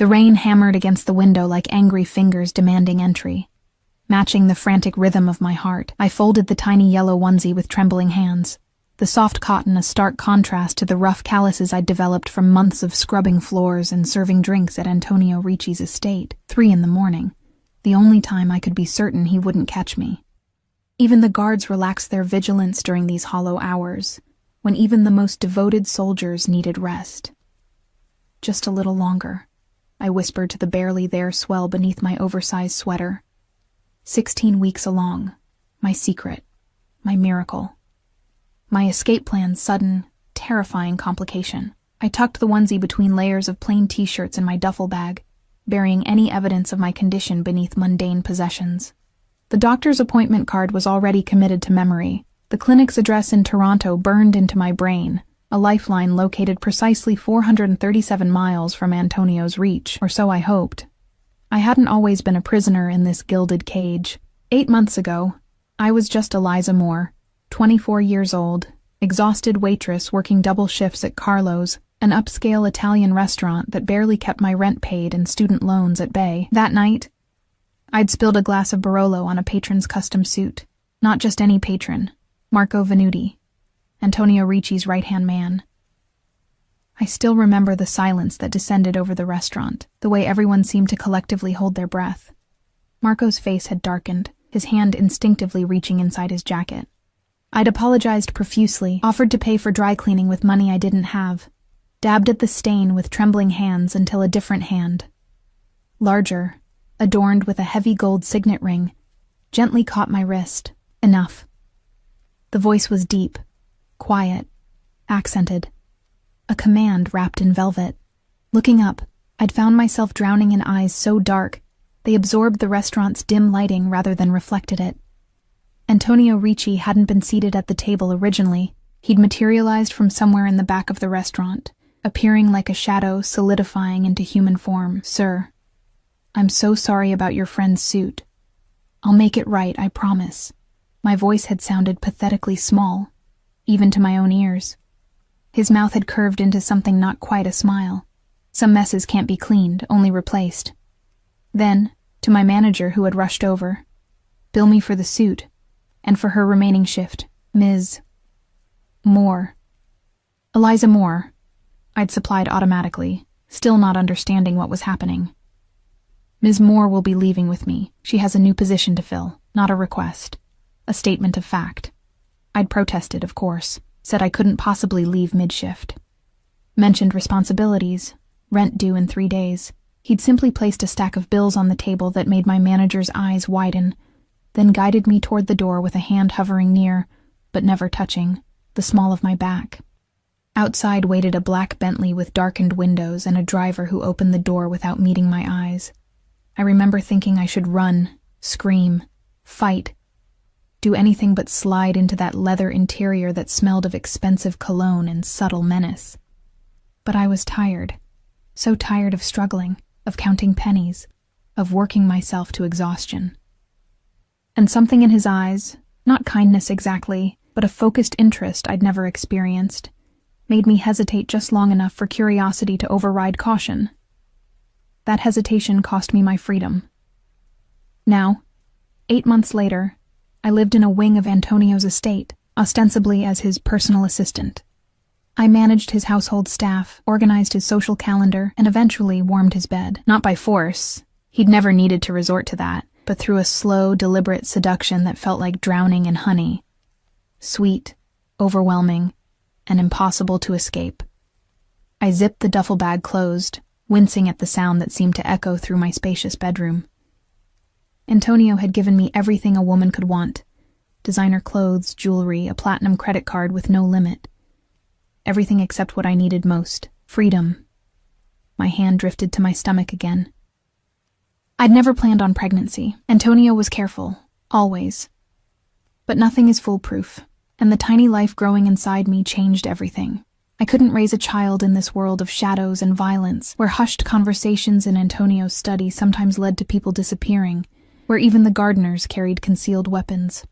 The rain hammered against the window like angry fingers demanding entry. Matching the frantic rhythm of my heart, I folded the tiny yellow onesie with trembling hands. The soft cotton a stark contrast to the rough calluses I'd developed from months of scrubbing floors and serving drinks at Antonio Ricci's estate, 3 a.m, the only time I could be certain he wouldn't catch me. Even the guards relaxed their vigilance during these hollow hours, when even the most devoted soldiers needed rest. Just a little longer, I whispered to the barely there swell beneath my oversized sweater. 16 weeks along, my secret, my miracle. My escape plan's sudden, terrifying complication. I tucked the onesie between layers of plain t-shirts in my duffel bag, burying any evidence of my condition beneath mundane possessions. The doctor's appointment card was already committed to memory. The clinic's address in Toronto burned into my brain, a lifeline located precisely 437 miles from Antonio's reach, or so I hoped. I hadn't always been a prisoner in this gilded cage. 8 months ago, I was just Eliza Moore, 24 years old, exhausted waitress working double shifts at Carlo's, an upscale Italian restaurant that barely kept my rent paid and student loans at bay. That night, I'd spilled a glass of Barolo on a patron's custom suit. Not just any patron, Marco Venuti, Antonio Ricci's right-hand man. I still remember the silence that descended over the restaurant, the way everyone seemed to collectively hold their breath. Marco's face had darkened, his hand instinctively reaching inside his jacket. I'd apologized profusely, offered to pay for dry cleaning with money I didn't have, dabbed at the stain with trembling hands until a different hand, larger, adorned with a heavy gold signet ring, gently caught my wrist. Enough. The voice was deep, quiet, accented. A command wrapped in velvet. Looking up, I'd found myself drowning in eyes so dark, they absorbed the restaurant's dim lighting rather than reflected it. Antonio Ricci hadn't been seated at the table originally. He'd materialized from somewhere in the back of the restaurant, appearing like a shadow solidifying into human form. Sir, I'm so sorry about your friend's suit. I'll make it right, I promise. My voice had sounded pathetically small, even to my own ears. His mouth had curved into something not quite a smile. Some messes can't be cleaned, only replaced. Then, to my manager who had rushed over, bill me for the suit, and for her remaining shift, Ms. Moore. Eliza Moore, I'd supplied automatically, still not understanding what was happening. Ms. Moore will be leaving with me. She has a new position to fill, not a request. A statement of fact. I'd protested, of course, said I couldn't possibly leave mid-shift. Mentioned responsibilities, rent due in 3 days. He'd simply placed a stack of bills on the table that made my manager's eyes widen, then guided me toward the door with a hand hovering near, but never touching, the small of my back. Outside waited a black Bentley with darkened windows and a driver who opened the door without meeting my eyes. I remember thinking I should run, scream, fight, do anything but slide into that leather interior that smelled of expensive cologne and subtle menace. But I was tired, so tired of struggling, of counting pennies, of working myself to exhaustion. And something in his eyes, not kindness exactly, but a focused interest I'd never experienced, made me hesitate just long enough for curiosity to override caution. That hesitation cost me my freedom. Now, 8 months later, I lived in a wing of Antonio's estate, ostensibly as his personal assistant. I managed his household staff, organized his social calendar, and eventually warmed his bed. Not by force. He'd never needed to resort to that, but through a slow, deliberate seduction that felt like drowning in honey. Sweet, overwhelming, and impossible to escape. I zipped the duffel bag closed, wincing at the sound that seemed to echo through my spacious bedroom. Antonio had given me everything a woman could want. Designer clothes, jewelry, a platinum credit card with no limit. Everything except what I needed most, freedom. My hand drifted to my stomach again. I'd never planned on pregnancy. Antonio was careful, always. But nothing is foolproof, and the tiny life growing inside me changed everything. I couldn't raise a child in this world of shadows and violence, where hushed conversations in Antonio's study sometimes led to people disappearing, where even the gardeners carried concealed weapons.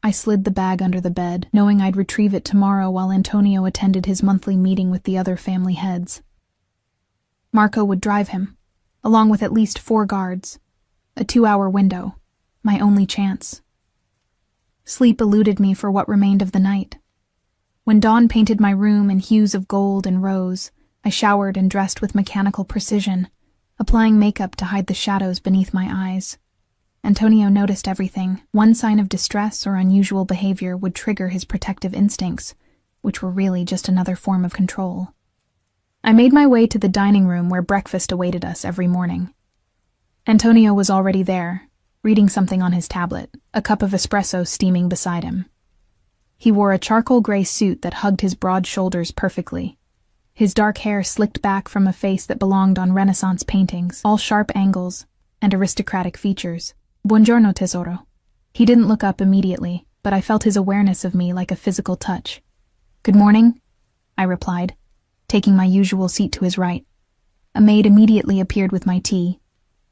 I slid the bag under the bed, knowing I'd retrieve it tomorrow while Antonio attended his monthly meeting with the other family heads. Marco would drive him. along with at least 4 guards. A 2-hour window, my only chance. Sleep eluded me for what remained of the night. When dawn painted my room in hues of gold and rose, I showered and dressed with mechanical precision, applying makeup to hide the shadows beneath my eyes. Antonio noticed everything. One sign of distress or unusual behavior would trigger his protective instincts, which were really just another form of control. I made my way to the dining room where breakfast awaited us every morning. Antonio was already there, reading something on his tablet, a cup of espresso steaming beside him. He wore a charcoal gray suit that hugged his broad shoulders perfectly. His dark hair slicked back from a face that belonged on Renaissance paintings, all sharp angles and aristocratic features. Buongiorno, tesoro. He didn't look up immediately, but I felt his awareness of me like a physical touch. Good morning, I replied, taking my usual seat to his right. A maid immediately appeared with my tea.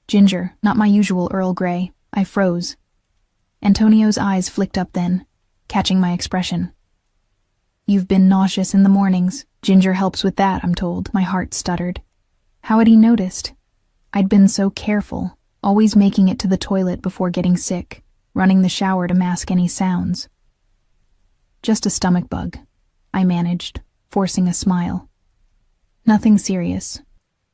Ginger, not my usual Earl Grey. I froze. Antonio's eyes flicked up then, catching my expression. You've been nauseous in the mornings. Ginger helps with that, I'm told. My heart stuttered. How had he noticed? I'd been so careful, always making it to the toilet before getting sick, running the shower to mask any sounds. Just a stomach bug, I managed, forcing a smile. Nothing serious.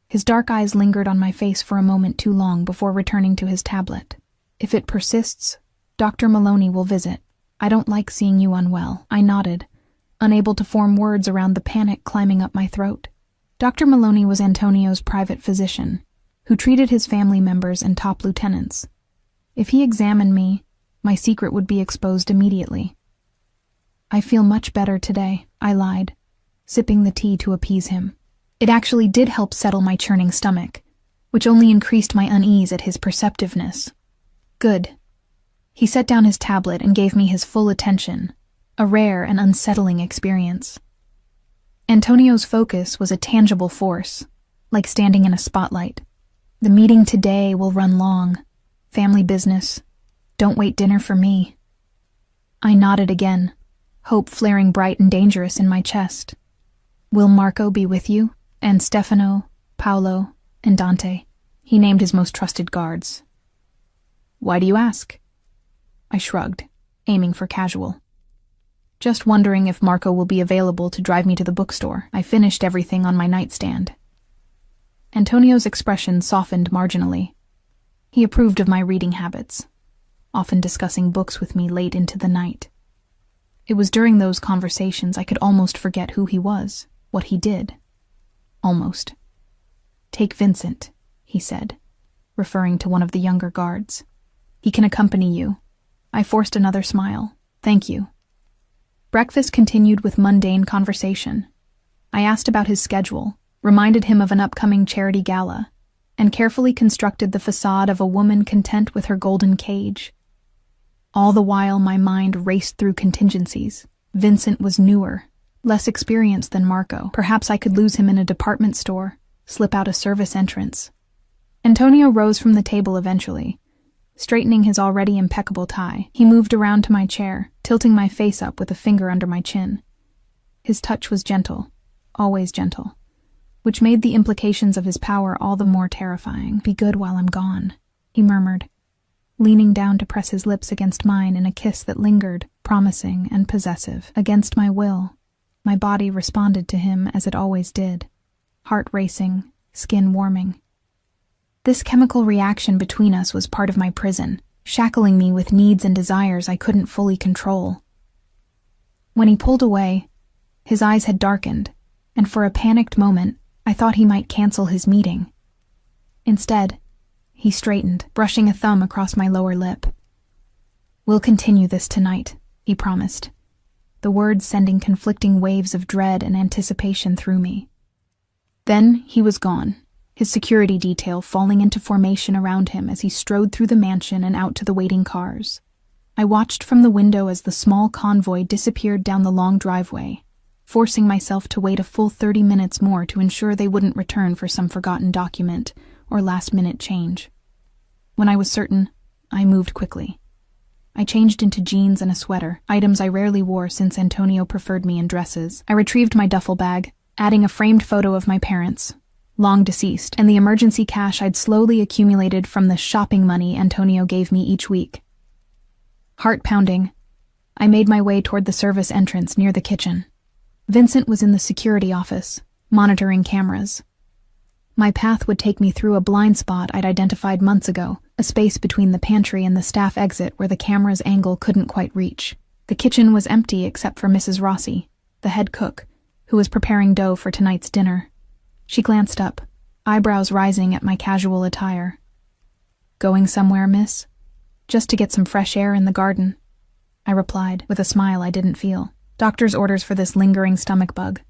His dark eyes lingered on my face for a moment too long before returning to his tablet. If it persists, Dr. Maloney will visit. I don't like seeing you unwell. I nodded, unable to form words around the panic climbing up my throat. Dr. Maloney was Antonio's private physician, who treated his family members and top lieutenants. If he examined me, my secret would be exposed immediately. I feel much better today, I lied, sipping the tea to appease him. It actually did help settle my churning stomach, which only increased my unease at his perceptiveness. Good. He set down his tablet and gave me his full attention, a rare and unsettling experience. Antonio's focus was a tangible force, like standing in a spotlight. The meeting today will run long. Family business. Don't wait dinner for me. I nodded again, hope flaring bright and dangerous in my chest. Will Marco be with you? And Stefano, Paolo, and Dante. He named his most trusted guards. Why do you ask? I shrugged, aiming for casual. Just wondering if Marco will be available to drive me to the bookstore. I finished everything on my nightstand. Antonio's expression softened marginally. He approved of my reading habits, often discussing books with me late into the night. It was during those conversations I could almost forget who he was, what he did. Almost. Take Vincent, he said, referring to one of the younger guards. He can accompany you. I forced another smile. Thank you. Breakfast continued with mundane conversation. I asked about his schedule, reminded him of an upcoming charity gala, and carefully constructed the facade of a woman content with her golden cage. All the while my mind raced through contingencies. Vincent was newer, less experienced than Marco. Perhaps I could lose him in a department store, slip out a service entrance. Antonio rose from the table eventually, straightening his already impeccable tie. He moved around to my chair, tilting my face up with a finger under my chin. His touch was gentle, always gentle, which made the implications of his power all the more terrifying. Be good while I'm gone, he murmured, leaning down to press his lips against mine in a kiss that lingered, promising and possessive. Against my will, my body responded to him as it always did, heart racing, skin warming. This chemical reaction between us was part of my prison, shackling me with needs and desires I couldn't fully control. When he pulled away, his eyes had darkened, and for a panicked moment, I thought he might cancel his meeting. Instead, he straightened, brushing a thumb across my lower lip. We'll continue this tonight, he promised, the words sending conflicting waves of dread and anticipation through me. Then he was gone, his security detail falling into formation around him as he strode through the mansion and out to the waiting cars. I watched from the window as the small convoy disappeared down the long driveway, forcing myself to wait a full 30 minutes more to ensure they wouldn't return for some forgotten document or last-minute change. When I was certain, I moved quickly. I changed into jeans and a sweater, items I rarely wore since Antonio preferred me in dresses. I retrieved my duffel bag, adding a framed photo of my parents, long deceased, and the emergency cash I'd slowly accumulated from the shopping money Antonio gave me each week. Heart pounding, I made my way toward the service entrance near the kitchen. Vincent was in the security office, monitoring cameras. My path would take me through a blind spot I'd identified months ago, a space between the pantry and the staff exit where the camera's angle couldn't quite reach. The kitchen was empty except for Mrs. Rossi, the head cook, who was preparing dough for tonight's dinner. She glanced up, eyebrows rising at my casual attire. "Going somewhere, miss?" "Just to get some fresh air in the garden," I replied, with a smile I didn't feel. "Doctor's orders for this lingering stomach bug."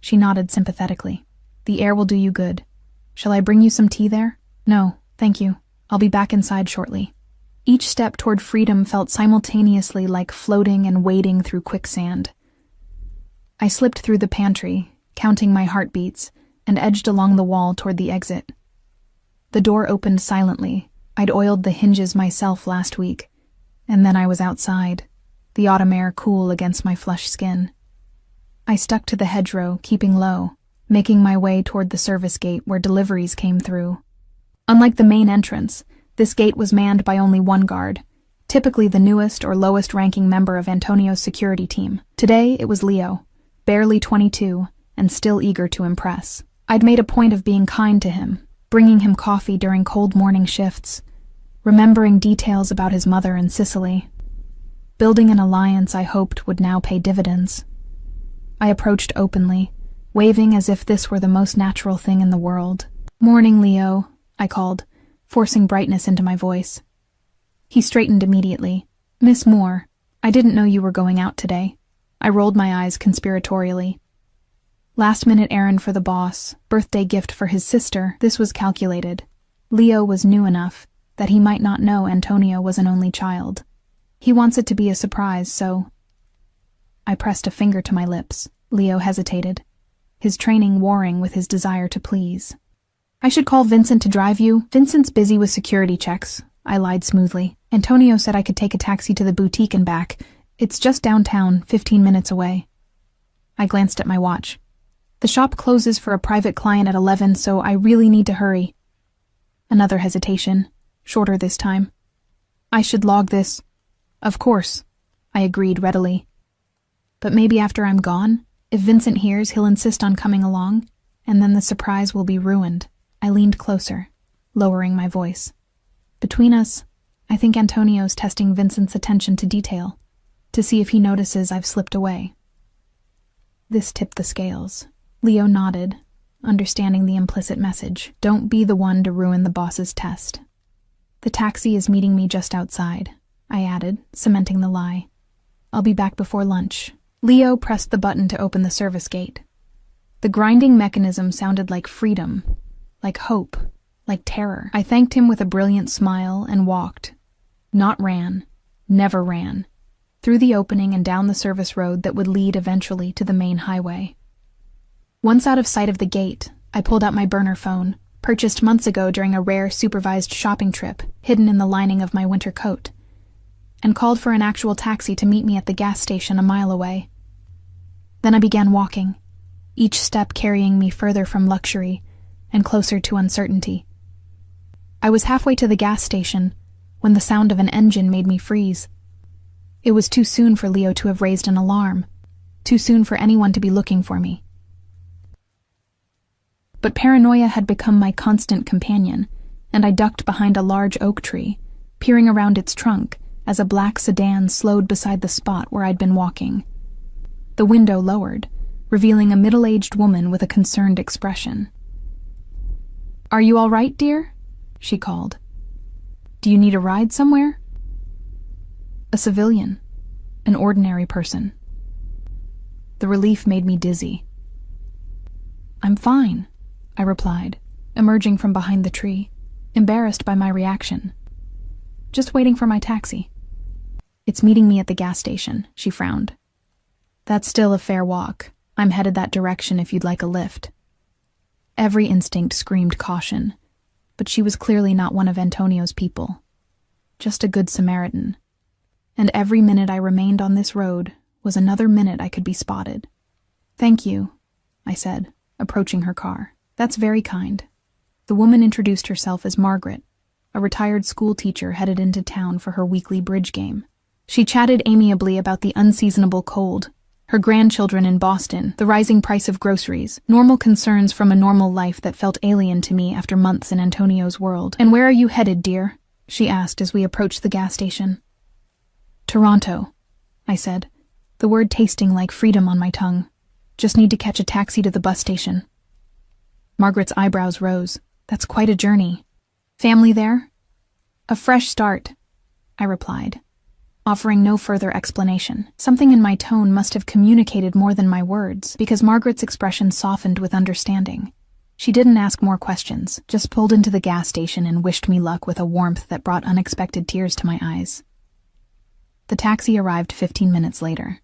She nodded sympathetically. "The air will do you good. Shall I bring you some tea there?" "No, thank you. I'll be back inside shortly." Each step toward freedom felt simultaneously like floating and wading through quicksand. I slipped through the pantry, counting my heartbeats, and edged along the wall toward the exit. The door opened silently. I'd oiled the hinges myself last week, and then I was outside, the autumn air cool against my flushed skin. I stuck to the hedgerow, keeping low, making my way toward the service gate where deliveries came through. Unlike the main entrance, this gate was manned by only one guard, typically the newest or lowest-ranking member of Antonio's security team. Today, it was Leo, barely 22, and still eager to impress. I'd made a point of being kind to him, bringing him coffee during cold morning shifts, remembering details about his mother in Sicily, building an alliance I hoped would now pay dividends. I approached openly, waving as if this were the most natural thing in the world. "Morning, Leo," I called, forcing brightness into my voice. He straightened immediately. "Miss Moore, I didn't know you were going out today." I rolled my eyes conspiratorially. Last-minute errand for the boss, birthday gift for his sister, this was calculated. Leo was new enough that he might not know Antonio was an only child. He wants it to be a surprise, so... I pressed a finger to my lips. Leo hesitated, his training warring with his desire to please. "I should call Vincent to drive you. Vincent's busy with security checks," I lied smoothly. "Antonio said I could take a taxi to the boutique and back. It's just downtown, 15 minutes away." I glanced at my watch. "The shop closes for a private client at 11, so I really need to hurry." Another hesitation, shorter this time. "I should log this." "Of course," I agreed readily. "But maybe after I'm gone, if Vincent hears, he'll insist on coming along, and then the surprise will be ruined." I leaned closer, lowering my voice. "Between us, I think Antonio's testing Vincent's attention to detail, to see if he notices I've slipped away." This tipped the scales. Leo nodded, understanding the implicit message. Don't be the one to ruin the boss's test. "The taxi is meeting me just outside," I added, cementing the lie. "I'll be back before lunch." Leo pressed the button to open the service gate. The grinding mechanism sounded like freedom, like hope, like terror. I thanked him with a brilliant smile and walked. Not ran, never ran, through the opening and down the service road that would lead eventually to the main highway. Once out of sight of the gate, I pulled out my burner phone, purchased months ago during a rare supervised shopping trip, hidden in the lining of my winter coat, and called for an actual taxi to meet me at the gas station a mile away. Then I began walking, each step carrying me further from luxury and closer to uncertainty. I was halfway to the gas station when the sound of an engine made me freeze. It was too soon for Leo to have raised an alarm, too soon for anyone to be looking for me. But paranoia had become my constant companion, and I ducked behind a large oak tree, peering around its trunk as a black sedan slowed beside the spot where I'd been walking. The window lowered, revealing a middle-aged woman with a concerned expression. "Are you all right, dear?" she called. "Do you need a ride somewhere?" A civilian, an ordinary person. The relief made me dizzy. "I'm fine," I replied, emerging from behind the tree, embarrassed by my reaction. "Just waiting for my taxi." "It's meeting me at the gas station," she frowned. "That's still a fair walk. I'm headed that direction if you'd like a lift." Every instinct screamed caution, but she was clearly not one of Antonio's people. Just a good Samaritan. And every minute I remained on this road was another minute I could be spotted. "Thank you," I said, approaching her car. That's very kind. The woman introduced herself as Margaret, a retired school teacher headed into town for her weekly bridge game. She chatted amiably about the unseasonable cold, her grandchildren in Boston, the rising price of groceries, normal concerns from a normal life that felt alien to me after months in Antonio's world. "And where are you headed, dear?" she asked as we approached the gas station. "Toronto," I said, the word tasting like freedom on my tongue. "Just need to catch a taxi to the bus station." Margaret's eyebrows rose. "That's quite a journey. Family there?" "A fresh start," I replied, offering no further explanation. Something in my tone must have communicated more than my words, because Margaret's expression softened with understanding. She didn't ask more questions, just pulled into the gas station and wished me luck with a warmth that brought unexpected tears to my eyes. The taxi arrived 15 minutes later.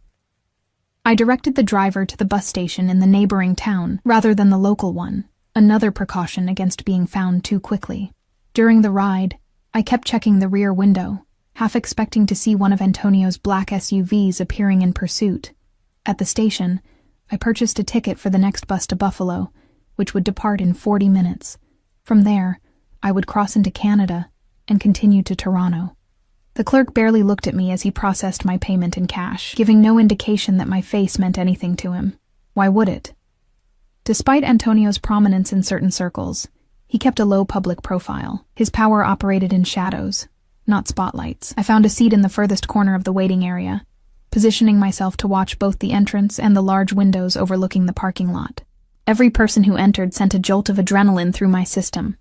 I directed the driver to the bus station in the neighboring town rather than the local one, another precaution against being found too quickly. During the ride, I kept checking the rear window, half expecting to see one of Antonio's black SUVs appearing in pursuit. At the station, I purchased a ticket for the next bus to Buffalo, which would depart in 40 minutes. From there, I would cross into Canada and continue to Toronto. The clerk barely looked at me as he processed my payment in cash, giving no indication that my face meant anything to him. Why would it? Despite Antonio's prominence in certain circles, he kept a low public profile. His power operated in shadows, not spotlights. I found a seat in the furthest corner of the waiting area, positioning myself to watch both the entrance and the large windows overlooking the parking lot. Every person who entered sent a jolt of adrenaline through my system,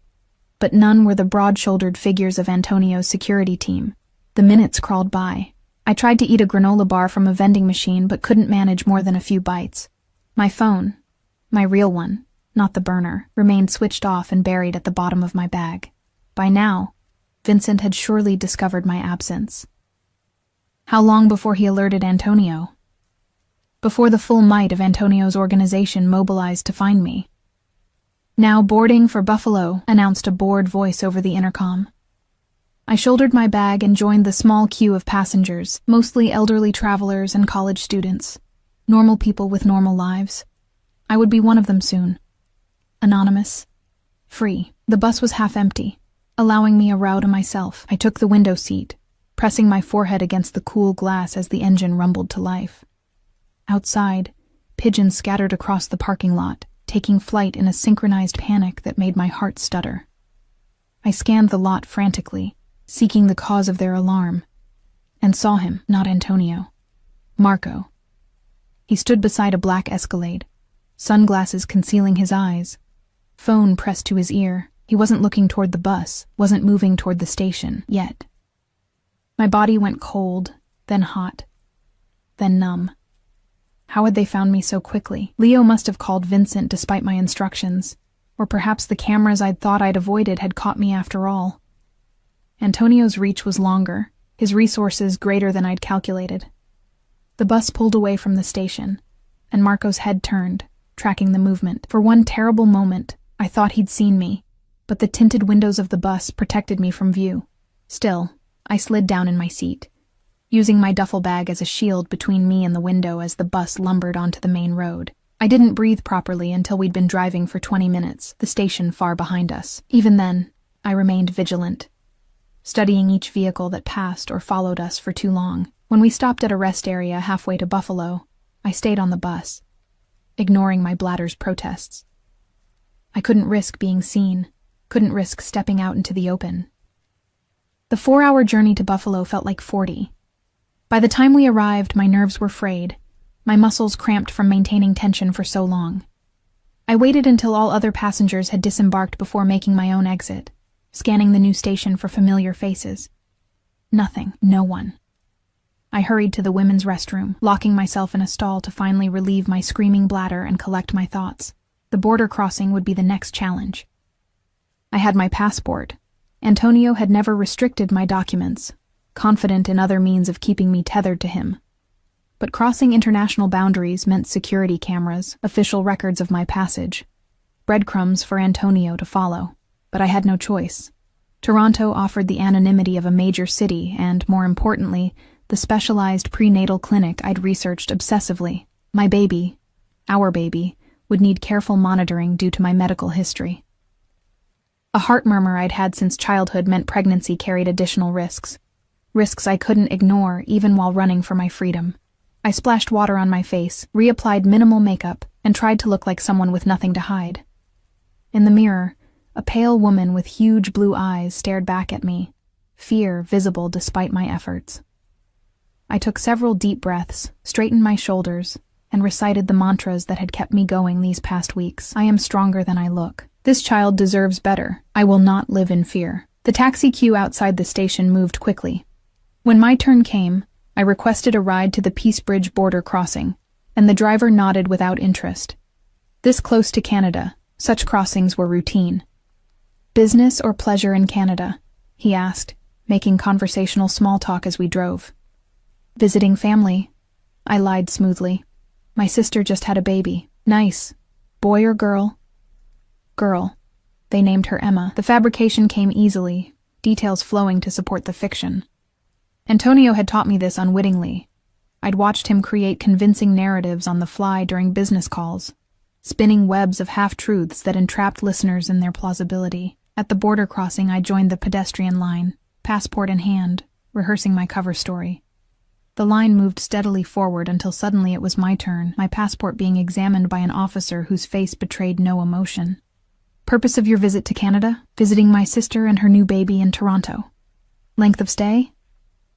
but none were the broad-shouldered figures of Antonio's security team. The minutes crawled by. I tried to eat a granola bar from a vending machine but couldn't manage more than a few bites. My phone, my real one, not the burner, remained switched off and buried at the bottom of my bag. By now, Vincent had surely discovered my absence. How long before he alerted Antonio? Before the full might of Antonio's organization mobilized to find me. "Now boarding for Buffalo," announced a bored voice over the intercom. I shouldered my bag and joined the small queue of passengers, mostly elderly travelers and college students. Normal people with normal lives. I would be one of them soon. Anonymous. Free. The bus was half empty, allowing me a row to myself. I took the window seat, pressing my forehead against the cool glass as the engine rumbled to life. Outside, pigeons scattered across the parking lot, taking flight in a synchronized panic that made my heart stutter. I scanned the lot frantically, seeking the cause of their alarm, and saw him, not Antonio. Marco. He stood beside a black Escalade, sunglasses concealing his eyes, phone pressed to his ear. He wasn't looking toward the bus, wasn't moving toward the station, yet. My body went cold, then hot, then numb. How had they found me so quickly? Leo must have called Vincent despite my instructions, or perhaps the cameras I'd thought I'd avoided had caught me after all. Antonio's reach was longer, his resources greater than I'd calculated. The bus pulled away from the station, and Marco's head turned, tracking the movement. For one terrible moment, I thought he'd seen me, but the tinted windows of the bus protected me from view. Still, I slid down in my seat, using my duffel bag as a shield between me and the window as the bus lumbered onto the main road. I didn't breathe properly until we'd been driving for 20 minutes, the station far behind us. Even then, I remained vigilant, studying each vehicle that passed or followed us for too long. When we stopped at a rest area halfway to Buffalo, I stayed on the bus, ignoring my bladder's protests. I couldn't risk being seen, couldn't risk stepping out into the open. The 4-hour journey to Buffalo felt like 40. By the time we arrived, my nerves were frayed, my muscles cramped from maintaining tension for so long. I waited until all other passengers had disembarked before making my own exit, scanning the new station for familiar faces. Nothing, no one. I hurried to the women's restroom, locking myself in a stall to finally relieve my screaming bladder and collect my thoughts. The border crossing would be the next challenge. I had my passport. Antonio had never restricted my documents, confident in other means of keeping me tethered to him. But crossing international boundaries meant security cameras, official records of my passage, breadcrumbs for Antonio to follow. But I had no choice. Toronto offered the anonymity of a major city and, more importantly, the specialized prenatal clinic I'd researched obsessively. My baby, our baby, would need careful monitoring due to my medical history. A heart murmur I'd had since childhood meant pregnancy carried additional risks. Risks I couldn't ignore even while running for my freedom. I splashed water on my face, reapplied minimal makeup, and tried to look like someone with nothing to hide. In the mirror, a pale woman with huge blue eyes stared back at me, fear visible despite my efforts. I took several deep breaths, straightened my shoulders, and recited the mantras that had kept me going these past weeks. I am stronger than I look. This child deserves better. I will not live in fear. The taxi queue outside the station moved quickly. When my turn came, I requested a ride to the Peace Bridge border crossing, and the driver nodded without interest. This close to Canada, such crossings were routine. "Business or pleasure in Canada?" he asked, making conversational small talk as we drove. "Visiting family," I lied smoothly. "My sister just had a baby." "Nice. Boy or girl?" "Girl." They named her Emma. The fabrication came easily, details flowing to support the fiction. Antonio had taught me this unwittingly. I'd watched him create convincing narratives on the fly during business calls, spinning webs of half-truths that entrapped listeners in their plausibility. At the border crossing, I joined the pedestrian line, passport in hand, rehearsing my cover story. The line moved steadily forward until suddenly it was my turn, my passport being examined by an officer whose face betrayed no emotion. "Purpose of your visit to Canada?" "Visiting my sister and her new baby in Toronto." "Length of stay?"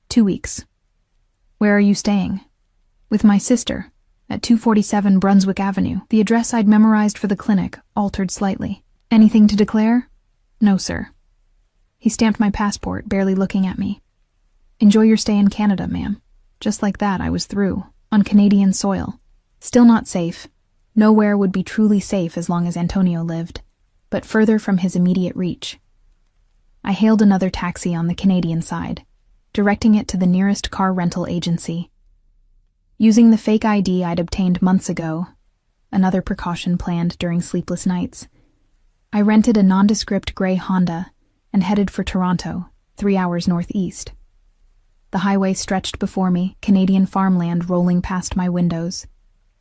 2 weeks. "Where are you staying?" "With my sister, at 247 Brunswick Avenue." The address I'd memorized for the clinic altered slightly. "Anything to declare?" "No, sir." He stamped my passport, barely looking at me. "Enjoy your stay in Canada, ma'am." Just like that, I was through, on Canadian soil. Still not safe. Nowhere would be truly safe as long as Antonio lived, but further from his immediate reach. I hailed another taxi on the Canadian side, directing it to the nearest car rental agency. Using the fake ID I'd obtained months ago, another precaution planned during sleepless nights, I rented a nondescript gray Honda and headed for Toronto, 3 hours northeast. The highway stretched before me, Canadian farmland rolling past my windows.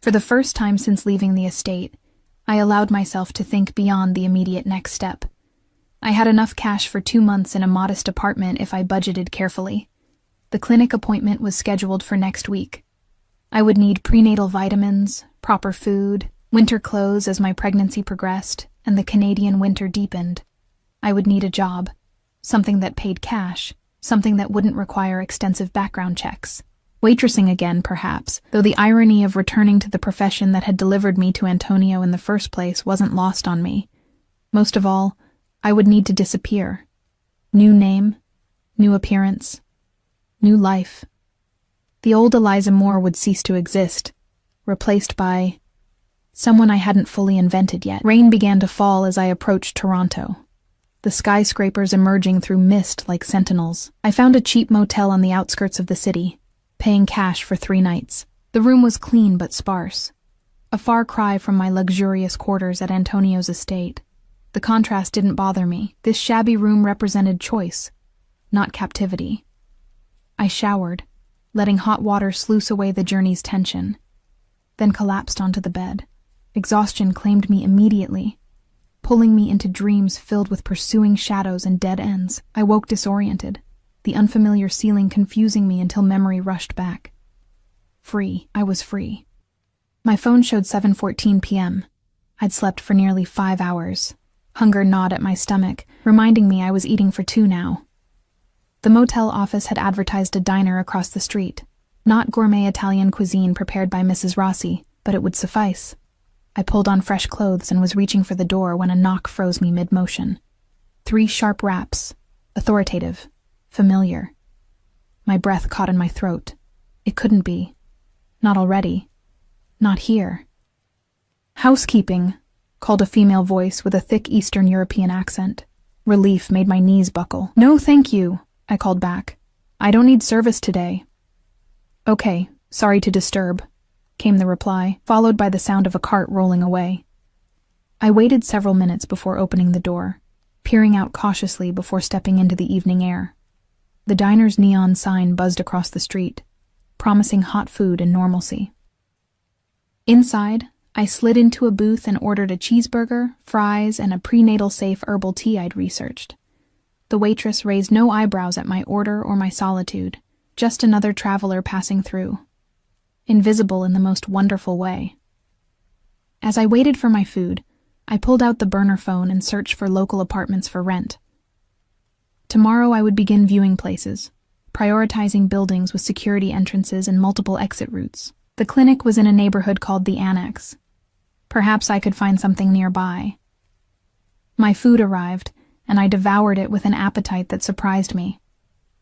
For the first time since leaving the estate, I allowed myself to think beyond the immediate next step. I had enough cash for 2 months in a modest apartment if I budgeted carefully. The clinic appointment was scheduled for next week. I would need prenatal vitamins, proper food, winter clothes as my pregnancy progressed, and the Canadian winter deepened. I would need a job, something that paid cash, something that wouldn't require extensive background checks. Waitressing again, perhaps, though the irony of returning to the profession that had delivered me to Antonio in the first place wasn't lost on me. Most of all, I would need to disappear. New name, new appearance, new life. The old Eliza Moore would cease to exist, replaced by someone I hadn't fully invented yet. Rain began to fall as I approached Toronto, the skyscrapers emerging through mist like sentinels. I found a cheap motel on the outskirts of the city, paying cash for 3 nights. The room was clean but sparse, a far cry from my luxurious quarters at Antonio's estate. The contrast didn't bother me. This shabby room represented choice, not captivity. I showered, letting hot water sluice away the journey's tension, then collapsed onto the bed. Exhaustion claimed me immediately, pulling me into dreams filled with pursuing shadows and dead ends. I woke disoriented, the unfamiliar ceiling confusing me until memory rushed back. Free. I was free. My phone showed 7:14 p.m. I'd slept for nearly 5 hours. Hunger gnawed at my stomach, reminding me I was eating for 2 now. The motel office had advertised a diner across the street. Not gourmet Italian cuisine prepared by Mrs. Rossi, but it would suffice. I pulled on fresh clothes and was reaching for the door when a knock froze me mid-motion. 3 sharp raps, authoritative, familiar. My breath caught in my throat. It couldn't be. Not already. Not here. "Housekeeping," called a female voice with a thick Eastern European accent. Relief made my knees buckle. "No, thank you," I called back. "I don't need service today." "Okay, sorry to disturb," came the reply, followed by the sound of a cart rolling away. I waited several minutes before opening the door, peering out cautiously before stepping into the evening air. The diner's neon sign buzzed across the street, promising hot food and normalcy. Inside, I slid into a booth and ordered a cheeseburger, fries, and a prenatal-safe herbal tea I'd researched. The waitress raised no eyebrows at my order or my solitude, just another traveler passing through. Invisible in the most wonderful way. As I waited for my food, I pulled out the burner phone and searched for local apartments for rent. Tomorrow I would begin viewing places, prioritizing buildings with security entrances and multiple exit routes. The clinic was in a neighborhood called the Annex. Perhaps I could find something nearby. My food arrived, and I devoured it with an appetite that surprised me.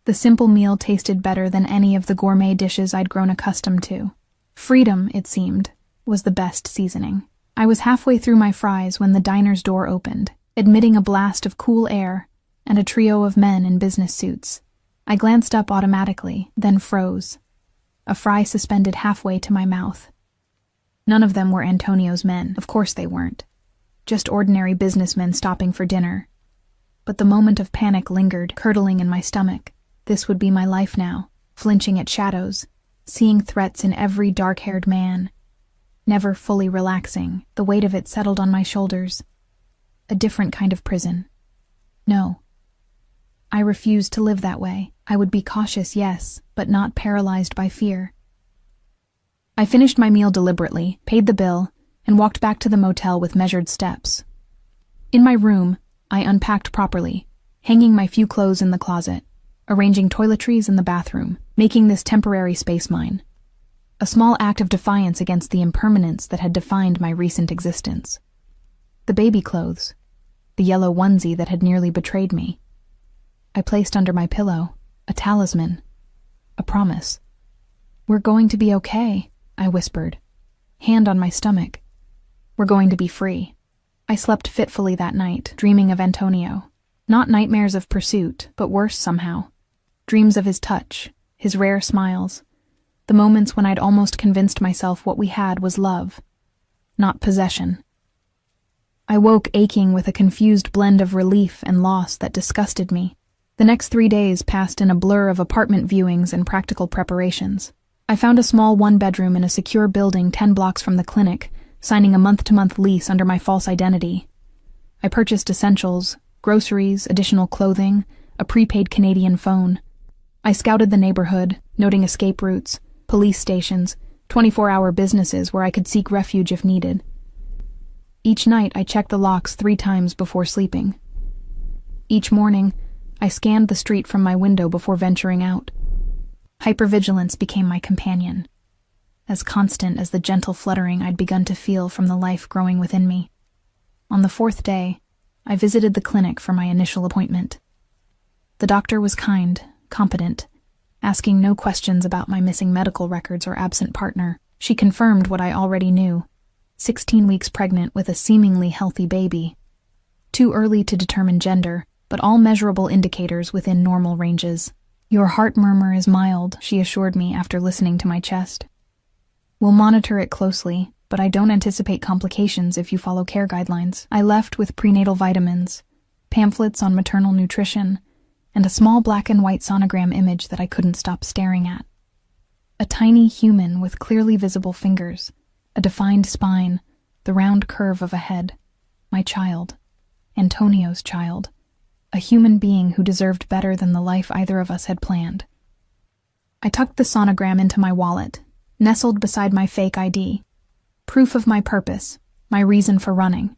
The simple meal tasted better than any of the gourmet dishes I'd grown accustomed to. Freedom, it seemed, was the best seasoning. I was halfway through my fries when the diner's door opened, admitting a blast of cool air and a trio of men in business suits. I glanced up automatically, then froze, a fry suspended halfway to my mouth. None of them were Antonio's men. Of course they weren't. Just ordinary businessmen stopping for dinner. But the moment of panic lingered, curdling in my stomach. This would be my life now, flinching at shadows, seeing threats in every dark-haired man. Never fully relaxing, the weight of it settled on my shoulders. A different kind of prison. No. I refused to live that way. I would be cautious, yes, but not paralyzed by fear. I finished my meal deliberately, paid the bill, and walked back to the motel with measured steps. In my room, I unpacked properly, hanging my few clothes in the closet, arranging toiletries in the bathroom, making this temporary space mine. A small act of defiance against the impermanence that had defined my recent existence. The baby clothes, the yellow onesie that had nearly betrayed me. I placed under my pillow a talisman, a promise. "We're going to be okay," I whispered, hand on my stomach. "We're going to be free." I slept fitfully that night, dreaming of Antonio. Not nightmares of pursuit, but worse somehow. Dreams of his touch, his rare smiles, the moments when I'd almost convinced myself what we had was love, not possession. I woke aching with a confused blend of relief and loss that disgusted me. The next 3 days passed in a blur of apartment viewings and practical preparations. I found a small one-bedroom in a secure building 10 blocks from the clinic, signing a month-to-month lease under my false identity. I purchased essentials, groceries, additional clothing, a prepaid Canadian phone. I scouted the neighborhood, noting escape routes, police stations, 24-hour businesses where I could seek refuge if needed. Each night I checked the locks 3 times before sleeping. Each morning, I scanned the street from my window before venturing out. Hypervigilance became my companion, as constant as the gentle fluttering I'd begun to feel from the life growing within me. On the 4th day, I visited the clinic for my initial appointment. The doctor was kind, competent, asking no questions about my missing medical records or absent partner. She confirmed what I already knew: 16 weeks pregnant with a seemingly healthy baby. Too early to determine gender, but all measurable indicators within normal ranges. "Your heart murmur is mild," she assured me after listening to my chest. "We'll monitor it closely, but I don't anticipate complications if you follow care guidelines." I left with prenatal vitamins, pamphlets on maternal nutrition, and a small black and white sonogram image that I couldn't stop staring at. A tiny human with clearly visible fingers, a defined spine, the round curve of a head. My child. Antonio's child. A human being who deserved better than the life either of us had planned. I tucked the sonogram into my wallet, nestled beside my fake ID. Proof of my purpose, my reason for running.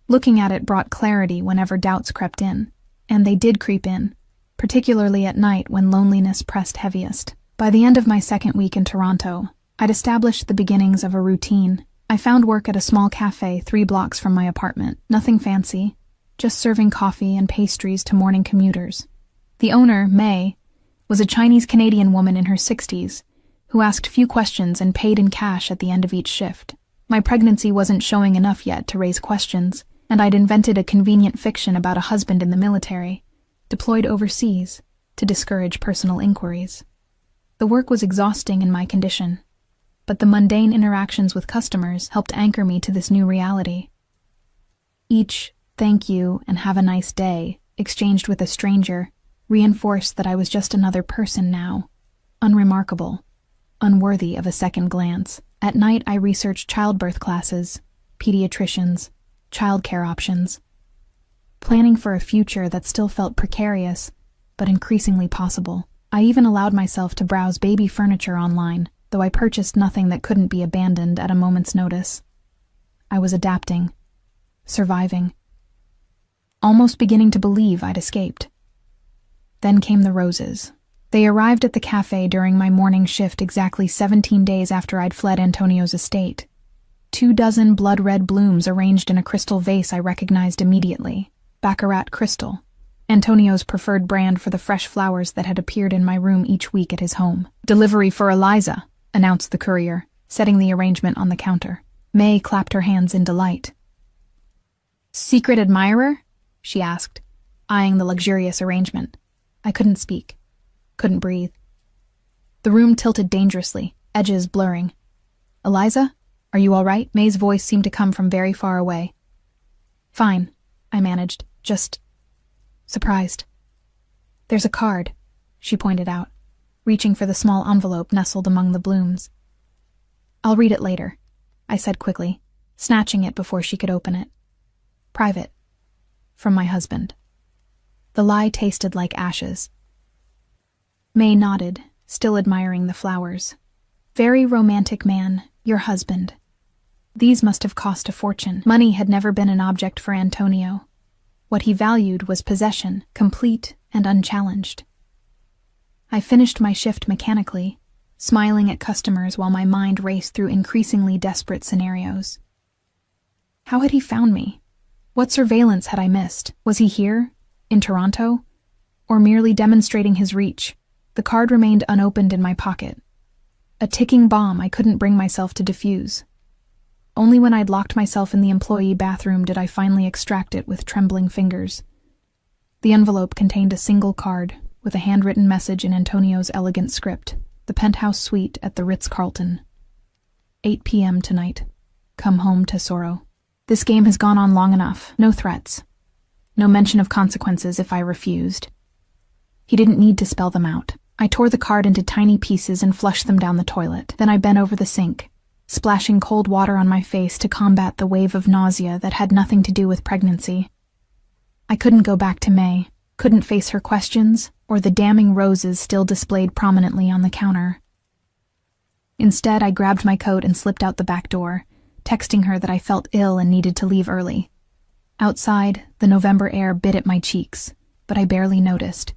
Looking at it brought clarity whenever doubts crept in. And they did creep in, particularly at night when loneliness pressed heaviest. By the end of my 2nd week in Toronto, I'd established the beginnings of a routine. I found work at a small cafe 3 blocks from my apartment. Nothing fancy, just serving coffee and pastries to morning commuters. The owner, May, was a Chinese-Canadian woman in her 60s, who asked few questions and paid in cash at the end of each shift. My pregnancy wasn't showing enough yet to raise questions, and I'd invented a convenient fiction about a husband in the military, deployed overseas, to discourage personal inquiries. The work was exhausting in my condition, but the mundane interactions with customers helped anchor me to this new reality. Each "thank you" and "have a nice day" exchanged with a stranger reinforced that I was just another person now, unremarkable, unworthy of a second glance. At night, I researched childbirth classes, pediatricians, childcare options, planning for a future that still felt precarious, but increasingly possible. I even allowed myself to browse baby furniture online, though I purchased nothing that couldn't be abandoned at a moment's notice. I was adapting, surviving, almost beginning to believe I'd escaped. Then came the roses. They arrived at the cafe during my morning shift exactly 17 days after I'd fled Antonio's estate. 24 blood-red blooms arranged in a crystal vase I recognized immediately. Baccarat crystal, Antonio's preferred brand for the fresh flowers that had appeared in my room each week at his home. "Delivery for Eliza," announced the courier, setting the arrangement on the counter. May clapped her hands in delight. "Secret admirer?" she asked, eyeing the luxurious arrangement. I couldn't speak. Couldn't breathe. The room tilted dangerously, edges blurring. "Eliza? Are you all right?" May's voice seemed to come from very far away. "Fine," I managed, just surprised. "There's a card," she pointed out, reaching for the small envelope nestled among the blooms. "I'll read it later," I said quickly, snatching it before she could open it. "Private. From my husband." The lie tasted like ashes. May nodded, still admiring the flowers. "Very romantic man, your husband. These must have cost a fortune." Money had never been an object for Antonio. What he valued was possession, complete and unchallenged. I finished my shift mechanically, smiling at customers while my mind raced through increasingly desperate scenarios. How had he found me? What surveillance had I missed? Was he here, in Toronto, or merely demonstrating his reach? The card remained unopened in my pocket. A ticking bomb I couldn't bring myself to defuse. Only when I'd locked myself in the employee bathroom did I finally extract it with trembling fingers. The envelope contained a single card, with a handwritten message in Antonio's elegant script. The penthouse suite at the Ritz-Carlton. 8 p.m. tonight. Come home, Tesoro. This game has gone on long enough. No threats. No mention of consequences if I refused. He didn't need to spell them out. I tore the card into tiny pieces and flushed them down the toilet. Then I bent over the sink, splashing cold water on my face to combat the wave of nausea that had nothing to do with pregnancy. I couldn't go back to May, couldn't face her questions, or the damning roses still displayed prominently on the counter. Instead, I grabbed my coat and slipped out the back door, texting her that I felt ill and needed to leave early. Outside, the November air bit at my cheeks, but I barely noticed.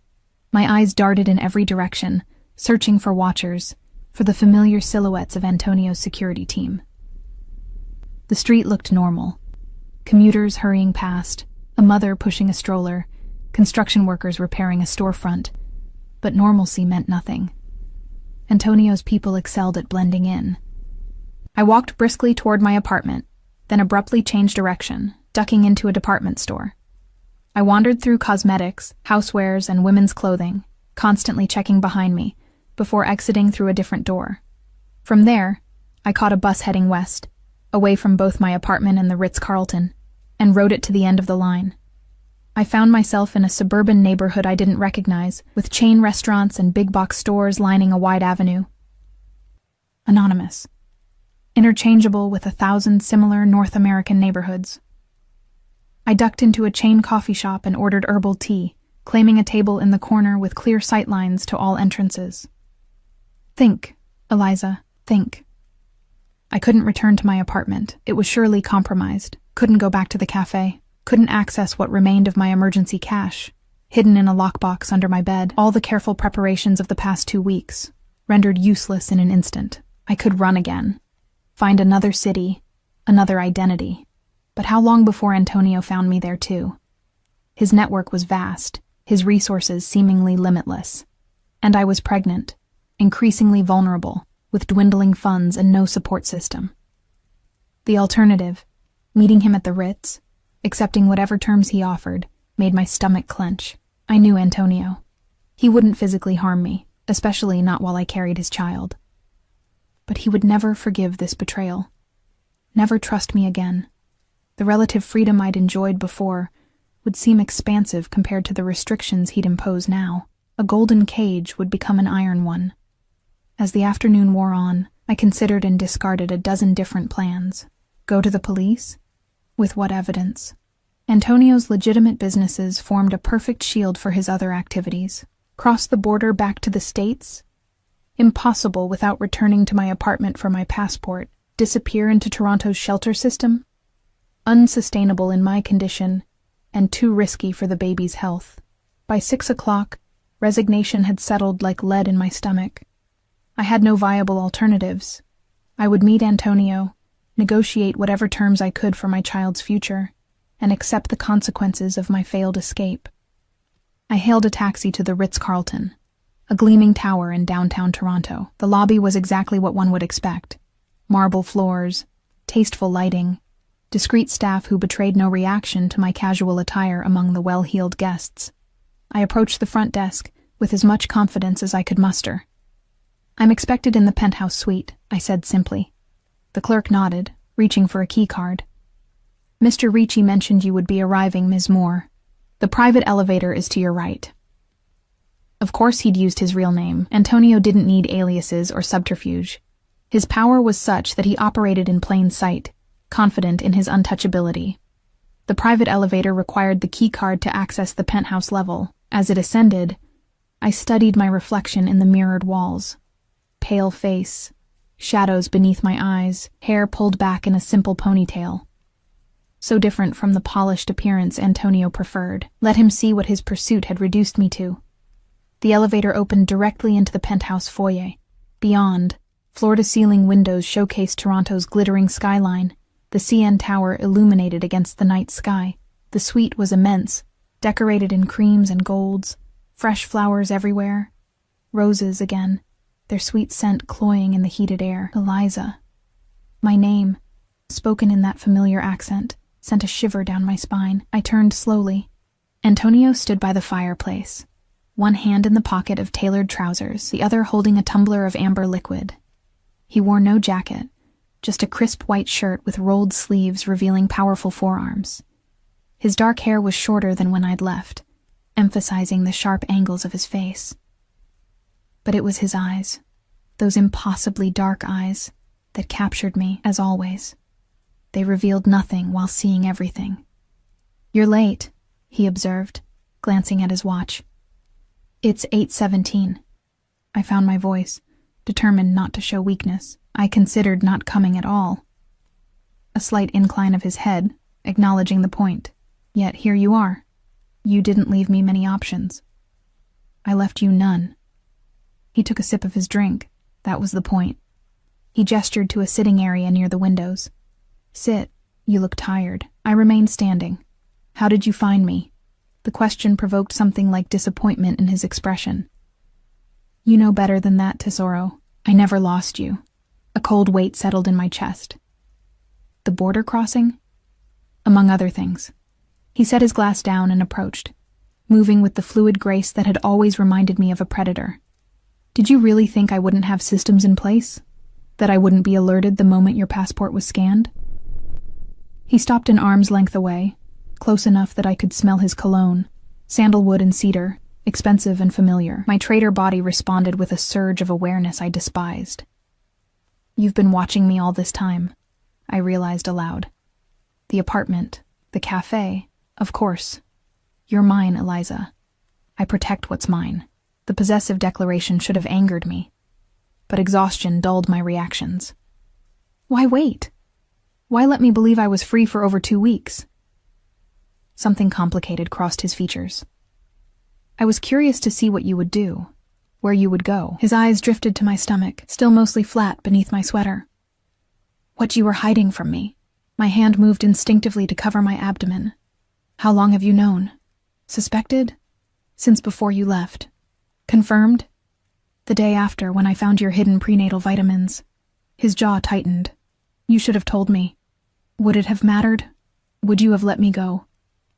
My eyes darted in every direction, searching for watchers, for the familiar silhouettes of Antonio's security team. The street looked normal. Commuters hurrying past, a mother pushing a stroller, construction workers repairing a storefront. But normalcy meant nothing. Antonio's people excelled at blending in. I walked briskly toward my apartment, then abruptly changed direction, ducking into a department store. I wandered through cosmetics, housewares, and women's clothing, constantly checking behind me, before exiting through a different door. From there, I caught a bus heading west, away from both my apartment and the Ritz-Carlton, and rode it to the end of the line. I found myself in a suburban neighborhood I didn't recognize, with chain restaurants and big-box stores lining a wide avenue. Anonymous. Interchangeable with 1,000 similar North American neighborhoods. I ducked into a chain coffee shop and ordered herbal tea, claiming a table in the corner with clear sightlines to all entrances. Think, Eliza, think. I couldn't return to my apartment. It was surely compromised. Couldn't go back to the cafe. Couldn't access what remained of my emergency cash, hidden in a lockbox under my bed. All the careful preparations of the past 2 weeks, rendered useless in an instant. I could run again. Find another city, another identity. But how long before Antonio found me there too? His network was vast, his resources seemingly limitless. And I was pregnant, increasingly vulnerable, with dwindling funds and no support system. The alternative, meeting him at the Ritz, accepting whatever terms he offered, made my stomach clench. I knew Antonio. He wouldn't physically harm me, especially not while I carried his child. But he would never forgive this betrayal. Never trust me again. The relative freedom I'd enjoyed before would seem expansive compared to the restrictions he'd impose now. A golden cage would become an iron one. As the afternoon wore on, I considered and discarded a dozen different plans. Go to the police? With what evidence? Antonio's legitimate businesses formed a perfect shield for his other activities. Cross the border back to the States? Impossible without returning to my apartment for my passport. Disappear into Toronto's shelter system? Unsustainable in my condition, and too risky for the baby's health. By 6 o'clock, resignation had settled like lead in my stomach. I had no viable alternatives. I would meet Antonio, negotiate whatever terms I could for my child's future, and accept the consequences of my failed escape. I hailed a taxi to the Ritz-Carlton, a gleaming tower in downtown Toronto. The lobby was exactly what one would expect. Marble floors, tasteful lighting, discreet staff who betrayed no reaction to my casual attire among the well-heeled guests. I approached the front desk with as much confidence as I could muster. "I'm expected in the penthouse suite," I said simply. The clerk nodded, reaching for a key card. "Mr. Ricci mentioned you would be arriving, Ms. Moore. The private elevator is to your right." Of course he'd used his real name. Antonio didn't need aliases or subterfuge. His power was such that he operated in plain sight, confident in his untouchability. The private elevator required the key card to access the penthouse level. As it ascended, I studied my reflection in the mirrored walls. Pale face, shadows beneath my eyes, hair pulled back in a simple ponytail. So different from the polished appearance Antonio preferred. Let him see what his pursuit had reduced me to. The elevator opened directly into the penthouse foyer. Beyond, floor-to-ceiling windows showcased Toronto's glittering skyline, the CN Tower illuminated against the night sky. The suite was immense, decorated in creams and golds, fresh flowers everywhere. Roses again, their sweet scent cloying in the heated air. Eliza. My name, spoken in that familiar accent, sent a shiver down my spine. I turned slowly. Antonio stood by the fireplace, one hand in the pocket of tailored trousers, the other holding a tumbler of amber liquid. He wore no jacket, just a crisp white shirt with rolled sleeves revealing powerful forearms. His dark hair was shorter than when I'd left, emphasizing the sharp angles of his face. But it was his eyes, those impossibly dark eyes, that captured me, as always. They revealed nothing while seeing everything. "You're late," he observed, glancing at his watch. "It's 8:17. I found my voice, determined not to show weakness. I considered not coming at all. A slight incline of his head, acknowledging the point. "Yet here you are. You didn't leave me many options." "I left you none." He took a sip of his drink. That was the point. He gestured to a sitting area near the windows. "Sit. You look tired." I remained standing. "How did you find me?" The question provoked something like disappointment in his expression. "You know better than that, Tesoro. I never lost you." A cold weight settled in my chest. "The border crossing?" "Among other things." He set his glass down and approached, moving with the fluid grace that had always reminded me of a predator. "Did you really think I wouldn't have systems in place? That I wouldn't be alerted the moment your passport was scanned?" He stopped an arm's length away, close enough that I could smell his cologne, sandalwood and cedar, expensive and familiar. My traitor body responded with a surge of awareness I despised. "You've been watching me all this time," I realized aloud. "The apartment, the cafe, of course. You're mine, Eliza. I protect what's mine." The possessive declaration should have angered me, but exhaustion dulled my reactions. Why wait? Why let me believe I was free for over 2 weeks? Something complicated crossed his features. "I was curious to see what you would do, where you would go." His eyes drifted to my stomach, still mostly flat beneath my sweater. "What you were hiding from me." My hand moved instinctively to cover my abdomen. "How long have you known? Suspected?" "Since before you left." "Confirmed?" "The day after, when I found your hidden prenatal vitamins." His jaw tightened. "You should have told me." "Would it have mattered? Would you have let me go?"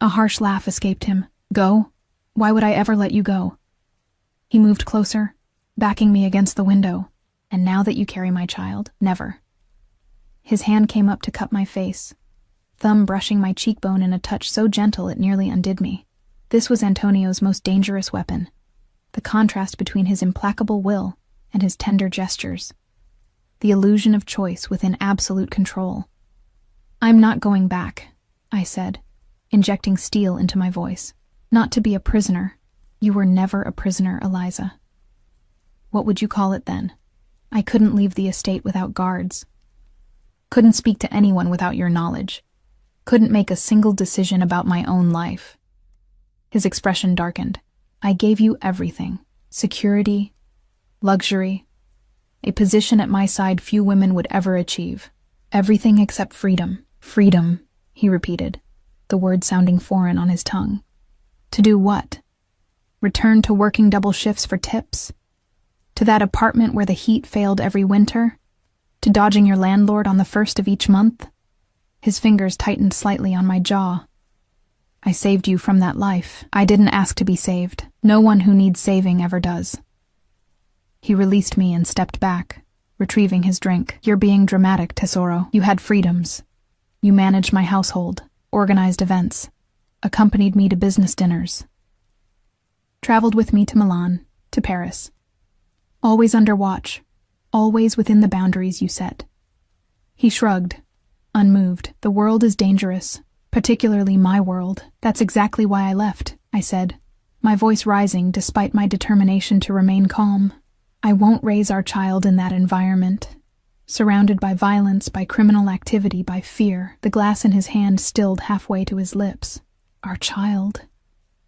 A harsh laugh escaped him. "Go? Why would I ever let you go?" He moved closer, backing me against the window. "And now that you carry my child, never." His hand came up to cup my face, thumb brushing my cheekbone in a touch so gentle it nearly undid me. This was Antonio's most dangerous weapon, the contrast between his implacable will and his tender gestures. the illusion of choice within absolute control. "I'm not going back," I said, injecting steel into my voice. "Not to be a prisoner. You were never a prisoner, Eliza." "What would you call it then?" "I couldn't leave the estate without guards. Couldn't speak to anyone without your knowledge. Couldn't make a single decision about my own life." His expression darkened. "I gave you everything. Security, luxury, a position at my side few women would ever achieve. Everything except freedom." "Freedom," he repeated, the word sounding foreign on his tongue. "To do what? Return to working double shifts for tips? To that apartment where the heat failed every winter? To dodging your landlord on the first of each month?" His fingers tightened slightly on my jaw. "I saved you from that life. I didn't ask to be saved. No one who needs saving ever does." He released me and stepped back, retrieving his drink. "You're being dramatic, Tesoro. You had freedoms. You managed my household, organized events, accompanied me to business dinners, traveled with me to Milan, to Paris. Always under watch, always within the boundaries you set." He shrugged, unmoved. "The world is dangerous, particularly my world. That's exactly why I left," I said, my voice rising despite my determination to remain calm. "I won't raise our child in that environment. Surrounded by violence, by criminal activity, by fear." The glass in his hand stilled halfway to his lips. "Our child,"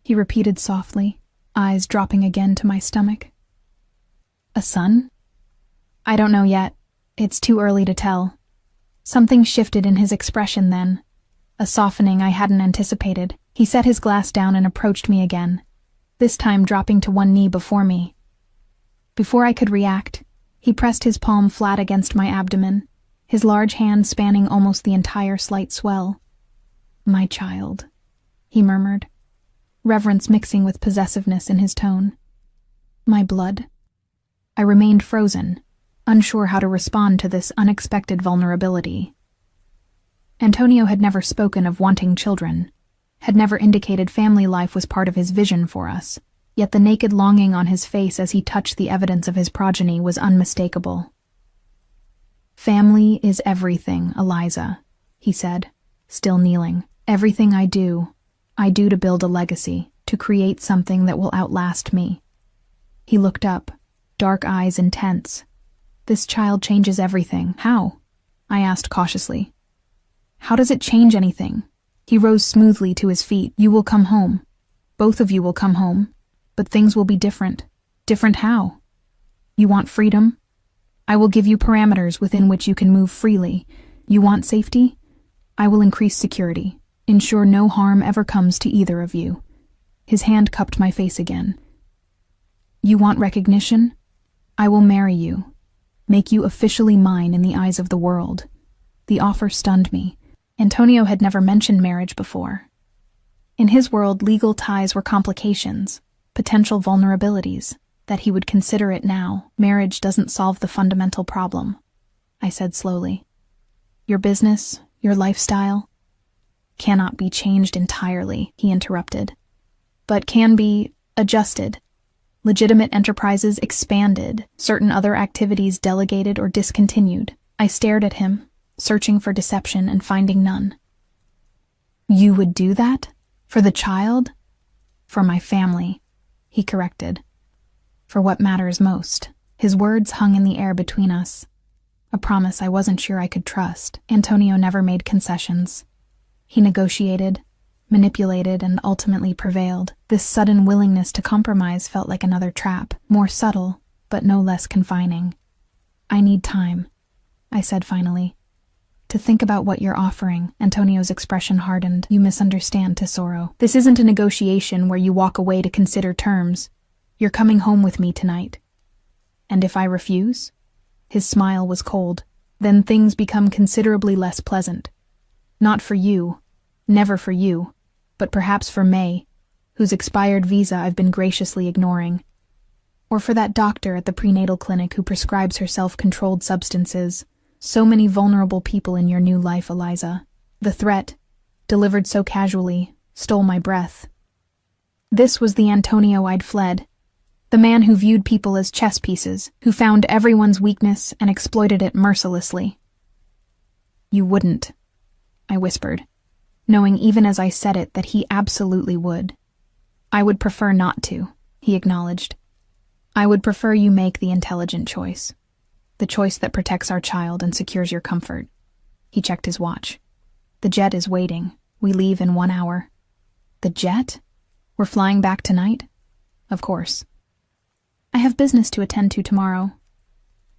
he repeated softly, eyes dropping again to my stomach. "A son?" "I don't know yet. It's too early to tell." Something shifted in his expression then, a softening I hadn't anticipated. He set his glass down and approached me again, this time dropping to one knee before me. Before I could react, he pressed his palm flat against my abdomen, his large hand spanning almost the entire slight swell. "My child," he murmured, reverence mixing with possessiveness in his tone. "My blood." I remained frozen, unsure how to respond to this unexpected vulnerability. Antonio had never spoken of wanting children, had never indicated family life was part of his vision for us, yet the naked longing on his face as he touched the evidence of his progeny was unmistakable. "Family is everything, Eliza," he said, still kneeling. "Everything I do to build a legacy, to create something that will outlast me." He looked up, dark eyes intense. "This child changes everything." "How?" I asked cautiously. "How does it change anything?" He rose smoothly to his feet. "You will come home. Both of you will come home. But things will be different." "Different how?" "You want freedom? I will give you parameters within which you can move freely. You want safety? I will increase security, ensure no harm ever comes to either of you." His hand cupped my face again. "You want recognition? I will marry you, make you officially mine in the eyes of the world." The offer stunned me. Antonio had never mentioned marriage before. In his world, legal ties were complications, potential vulnerabilities, that he would consider it now. "Marriage doesn't solve the fundamental problem," I said slowly. "Your business, your lifestyle, cannot be changed entirely," he interrupted, "but can be adjusted. Legitimate enterprises expanded, certain other activities delegated or discontinued." I stared at him, searching for deception and finding none. "You would do that? For the child?" "For my family," he corrected. "For what matters most." His words hung in the air between us, a promise I wasn't sure I could trust. Antonio never made concessions. He negotiated, manipulated, and ultimately prevailed. This sudden willingness to compromise felt like another trap, more subtle, but no less confining. "I need time," I said finally, "to think about what you're offering." Antonio's expression hardened. "You misunderstand, Tesoro. This isn't a negotiation where you walk away to consider terms. You're coming home with me tonight. And if I refuse?" His smile was cold. "Then things become considerably less pleasant. Not for you, never for you, but perhaps for May, whose expired visa I've been graciously ignoring. Or for that doctor at the prenatal clinic who prescribes her self-controlled substances. So many vulnerable people in your new life, Eliza. The threat, delivered so casually, stole my breath." This was the Antonio I'd fled. The man who viewed people as chess pieces, who found everyone's weakness and exploited it mercilessly. You wouldn't, I whispered, knowing even as I said it that he absolutely would. I would prefer not to, he acknowledged. I would prefer you make the intelligent choice. The choice that protects our child and secures your comfort. He checked his watch. The jet is waiting. We leave in 1 hour. The jet? We're flying back tonight? Of course. I have business to attend to tomorrow.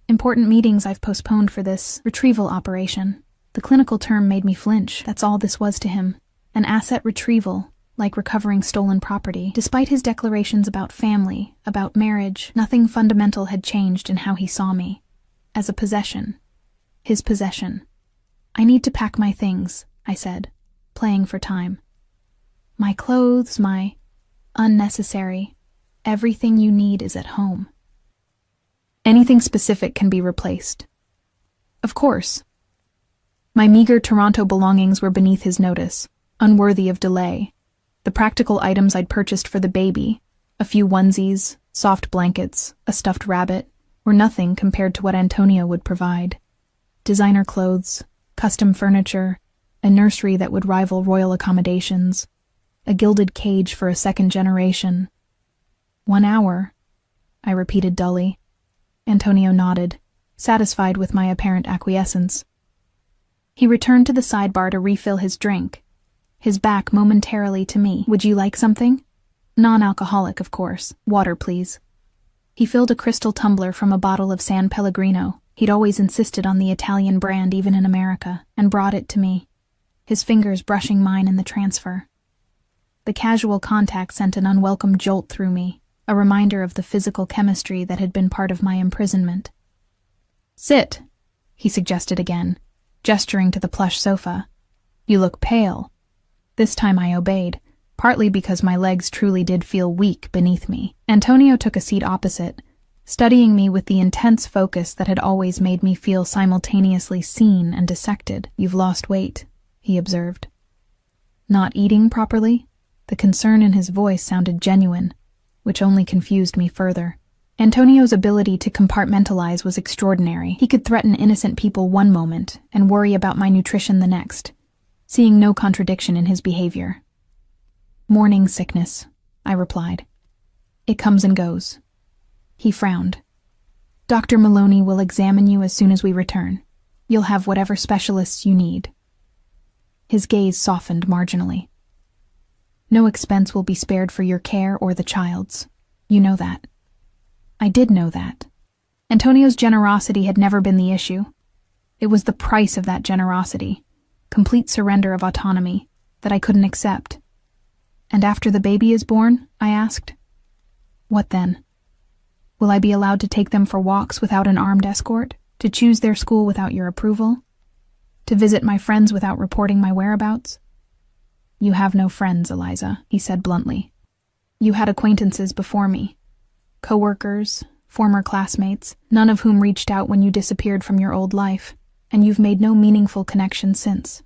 Important meetings I've postponed for this retrieval operation. The clinical term made me flinch. That's all this was to him. An asset retrieval, like recovering stolen property. Despite his declarations about family, about marriage, nothing fundamental had changed in how he saw me. As a possession. His possession. I need to pack my things, I said, playing for time. My clothes, my unnecessary. Everything you need is at home. Anything specific can be replaced. Of course. My meager Toronto belongings were beneath his notice, unworthy of delay. The practical items I'd purchased for the baby, a few onesies, soft blankets, a stuffed rabbit, were nothing compared to what Antonio would provide. Designer clothes, custom furniture, a nursery that would rival royal accommodations, a gilded cage for a second generation. 1 hour, I repeated dully. Antonio nodded, satisfied with my apparent acquiescence. He returned to the sidebar to refill his drink, his back momentarily to me. Would you like something? Non-alcoholic, of course. Water, please. He filled a crystal tumbler from a bottle of San Pellegrino. He'd always insisted on the Italian brand even in America, and brought it to me, his fingers brushing mine in the transfer. The casual contact sent an unwelcome jolt through me, a reminder of the physical chemistry that had been part of my imprisonment. Sit, he suggested again, gesturing to the plush sofa. You look pale. This time I obeyed, partly because my legs truly did feel weak beneath me. Antonio took a seat opposite, studying me with the intense focus that had always made me feel simultaneously seen and dissected. You've lost weight, he observed. Not eating properly? The concern in his voice sounded genuine, which only confused me further. Antonio's ability to compartmentalize was extraordinary. He could threaten innocent people one moment and worry about my nutrition the next, seeing no contradiction in his behavior. Morning sickness, I replied. It comes and goes. He frowned. Dr. Maloney will examine you as soon as we return. You'll have whatever specialists you need. His gaze softened marginally. No expense will be spared for your care or the child's. You know that. I did know that. Antonio's generosity had never been the issue. It was the price of that generosity, complete surrender of autonomy, that I couldn't accept. And after the baby is born, I asked, what then? Will I be allowed to take them for walks without an armed escort? To choose their school without your approval? To visit my friends without reporting my whereabouts? You have no friends, Eliza, he said bluntly. You had acquaintances before me. Co-workers, former classmates, none of whom reached out when you disappeared from your old life, and you've made no meaningful connection since.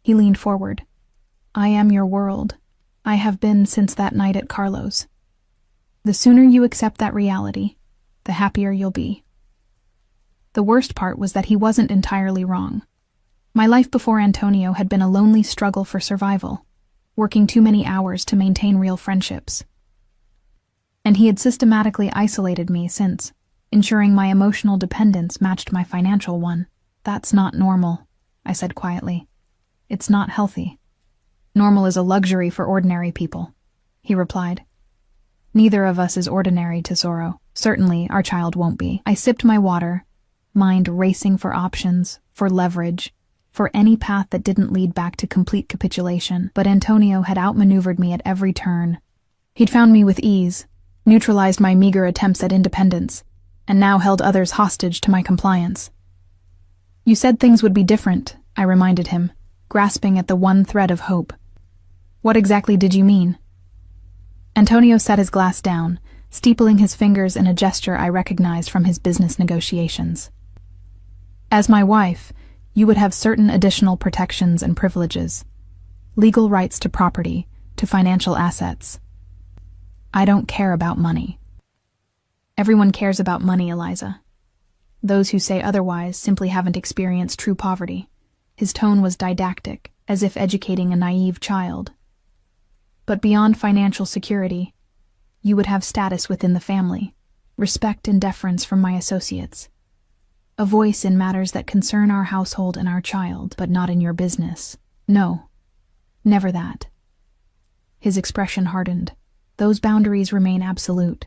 He leaned forward. I am your world. I have been since that night at Carlo's. The sooner you accept that reality, the happier you'll be. The worst part was that he wasn't entirely wrong. My life before Antonio had been a lonely struggle for survival, working too many hours to maintain real friendships. And he had systematically isolated me since, ensuring my emotional dependence matched my financial one. That's not normal, I said quietly. It's not healthy. Normal is a luxury for ordinary people, he replied. Neither of us is ordinary, Tesoro. Certainly, our child won't be. I sipped my water, mind racing for options, for leverage, for any path that didn't lead back to complete capitulation, but Antonio had outmaneuvered me at every turn. He'd found me with ease, neutralized my meager attempts at independence, and now held others hostage to my compliance. You said things would be different, I reminded him, grasping at the one thread of hope. What exactly did you mean? Antonio set his glass down, steepling his fingers in a gesture I recognized from his business negotiations. As my wife, you would have certain additional protections and privileges. Legal rights to property, to financial assets. I don't care about money. Everyone cares about money, Eliza. Those who say otherwise simply haven't experienced true poverty. His tone was didactic, as if educating a naive child. But beyond financial security, you would have status within the family, respect and deference from my associates, a voice in matters that concern our household and our child, but not in your business. No, never that. His expression hardened. Those boundaries remain absolute.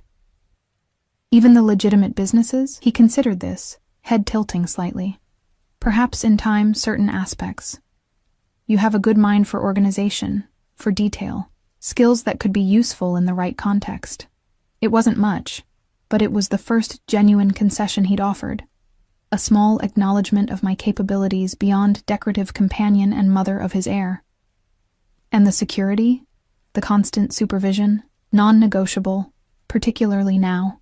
Even the legitimate businesses? He considered this, head tilting slightly. Perhaps in time, certain aspects. You have a good mind for organization, for detail, skills that could be useful in the right context. It wasn't much, but it was the first genuine concession he'd offered. A small acknowledgement of my capabilities beyond decorative companion and mother of his heir. And the security, the constant supervision, non-negotiable, particularly now.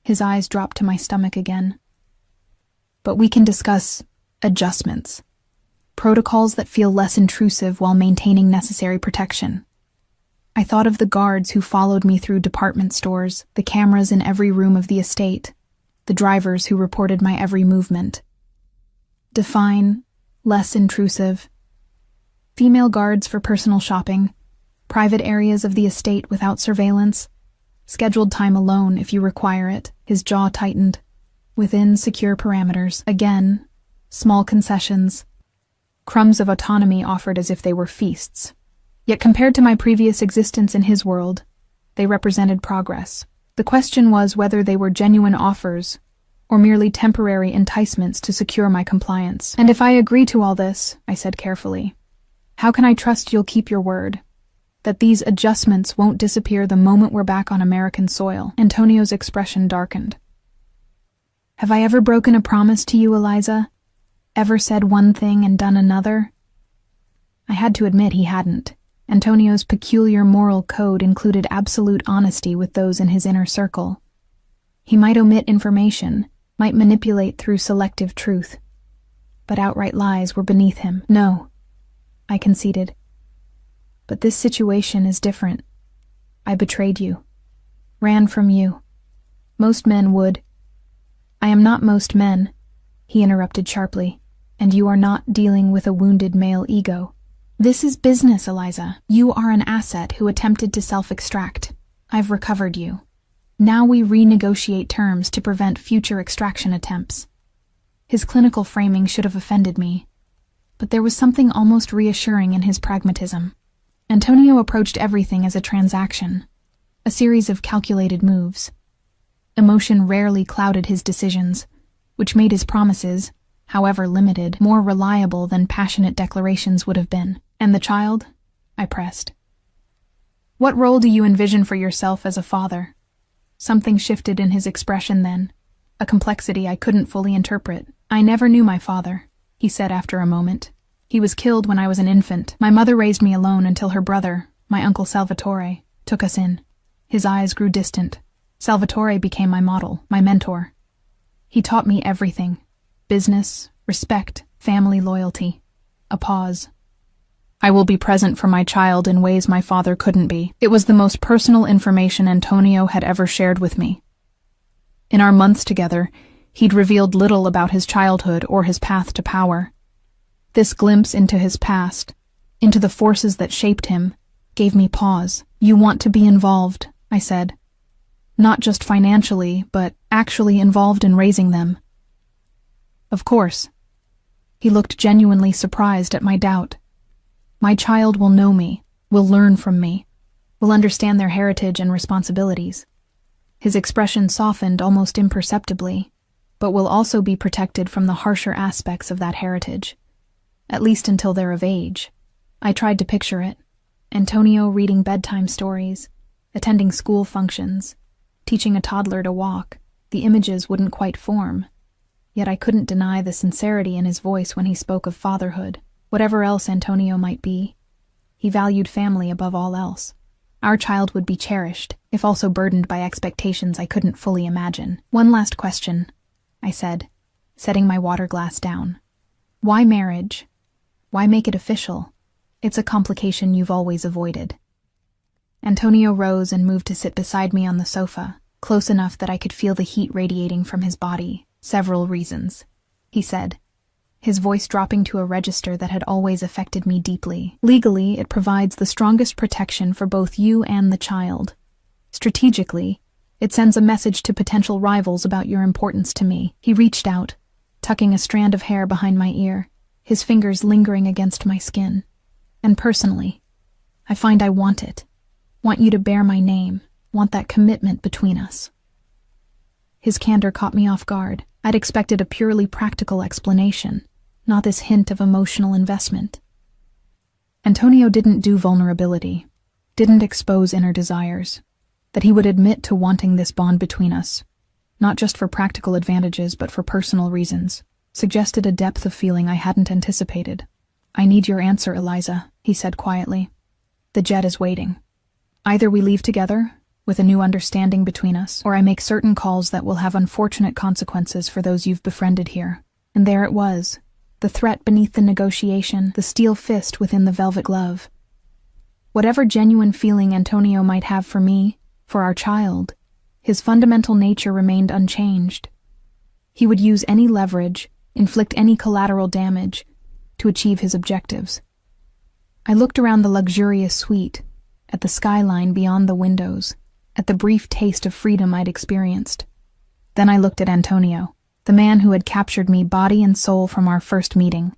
His eyes dropped to my stomach again. But we can discuss adjustments, protocols that feel less intrusive while maintaining necessary protection. I thought of the guards who followed me through department stores, the cameras in every room of the estate, the drivers who reported my every movement. Define, less intrusive. Female guards for personal shopping, private areas of the estate without surveillance, scheduled time alone if you require it. His jaw tightened. Within secure parameters. Again, small concessions. Crumbs of autonomy offered as if they were feasts. Yet compared to my previous existence in his world, they represented progress. The question was whether they were genuine offers or merely temporary enticements to secure my compliance. And if I agree to all this, I said carefully, how can I trust you'll keep your word? That these adjustments won't disappear the moment we're back on American soil? Antonio's expression darkened. Have I ever broken a promise to you, Eliza? Ever said one thing and done another? I had to admit he hadn't. Antonio's peculiar moral code included absolute honesty with those in his inner circle. He might omit information, might manipulate through selective truth, but outright lies were beneath him. No, I conceded. But this situation is different. I betrayed you, ran from you. Most men would. I am not most men, he interrupted sharply, and you are not dealing with a wounded male ego. This is business, Eliza. You are an asset who attempted to self-extract. I've recovered you. Now we renegotiate terms to prevent future extraction attempts. His clinical framing should have offended me, but there was something almost reassuring in his pragmatism. Antonio approached everything as a transaction, a series of calculated moves. Emotion rarely clouded his decisions, which made his promises, however limited, more reliable than passionate declarations would have been. And the child? I pressed. What role do you envision for yourself as a father? Something shifted in his expression then, a complexity I couldn't fully interpret. I never knew my father, he said after a moment. He was killed when I was an infant. My mother raised me alone until her brother, my uncle Salvatore, took us in. His eyes grew distant. Salvatore became my model, my mentor. He taught me everything. Business, respect, family loyalty. A pause. I will be present for my child in ways my father couldn't be. It was the most personal information Antonio had ever shared with me. In our months together, he'd revealed little about his childhood or his path to power. This glimpse into his past, into the forces that shaped him, gave me pause. You want to be involved, I said. Not just financially, but actually involved in raising them. Of course. He looked genuinely surprised at my doubt. My child will know me, will learn from me, will understand their heritage and responsibilities. His expression softened almost imperceptibly, but will also be protected from the harsher aspects of that heritage. At least until they're of age. I tried to picture it. Antonio reading bedtime stories, attending school functions, teaching a toddler to walk. The images wouldn't quite form. Yet I couldn't deny the sincerity in his voice when he spoke of fatherhood. Whatever else Antonio might be, he valued family above all else. Our child would be cherished, if also burdened by expectations I couldn't fully imagine. One last question, I said, setting my water glass down. Why marriage? Why make it official? It's a complication you've always avoided. Antonio rose and moved to sit beside me on the sofa, close enough that I could feel the heat radiating from his body. "Several reasons," he said, his voice dropping to a register that had always affected me deeply. "Legally, it provides the strongest protection for both you and the child. Strategically, it sends a message to potential rivals about your importance to me." He reached out, tucking a strand of hair behind my ear, his fingers lingering against my skin. "And personally, I find I want it. Want you to bear my name, want that commitment between us." His candor caught me off guard. I'd expected a purely practical explanation, not this hint of emotional investment. Antonio didn't do vulnerability, didn't expose inner desires, that he would admit to wanting this bond between us, not just for practical advantages but for personal reasons, suggested a depth of feeling I hadn't anticipated. "I need your answer, Eliza," he said quietly. "The jet is waiting. Either we leave together, with a new understanding between us, or I make certain calls that will have unfortunate consequences for those you've befriended here." And there it was, the threat beneath the negotiation, the steel fist within the velvet glove. Whatever genuine feeling Antonio might have for me, for our child, his fundamental nature remained unchanged. He would use any leverage, inflict any collateral damage, to achieve his objectives. I looked around the luxurious suite, at the skyline beyond the windows, at the brief taste of freedom I'd experienced. Then I looked at Antonio, the man who had captured me body and soul from our first meeting,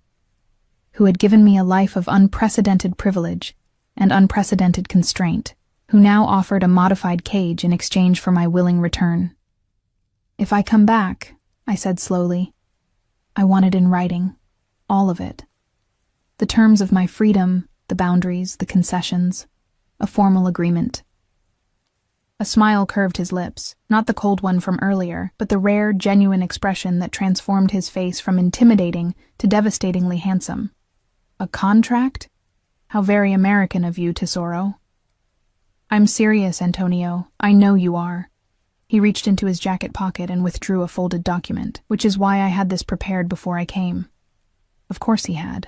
who had given me a life of unprecedented privilege and unprecedented constraint, who now offered a modified cage in exchange for my willing return. "If I come back," I said slowly, "I want it in writing, all of it. The terms of my freedom, the boundaries, the concessions, a formal agreement." A smile curved his lips, not the cold one from earlier, but the rare, genuine expression that transformed his face from intimidating to devastatingly handsome. "A contract? How very American of you, Tesoro." "I'm serious, Antonio. I know you are." He reached into his jacket pocket and withdrew a folded document, which is why I had this prepared before I came. Of course he had.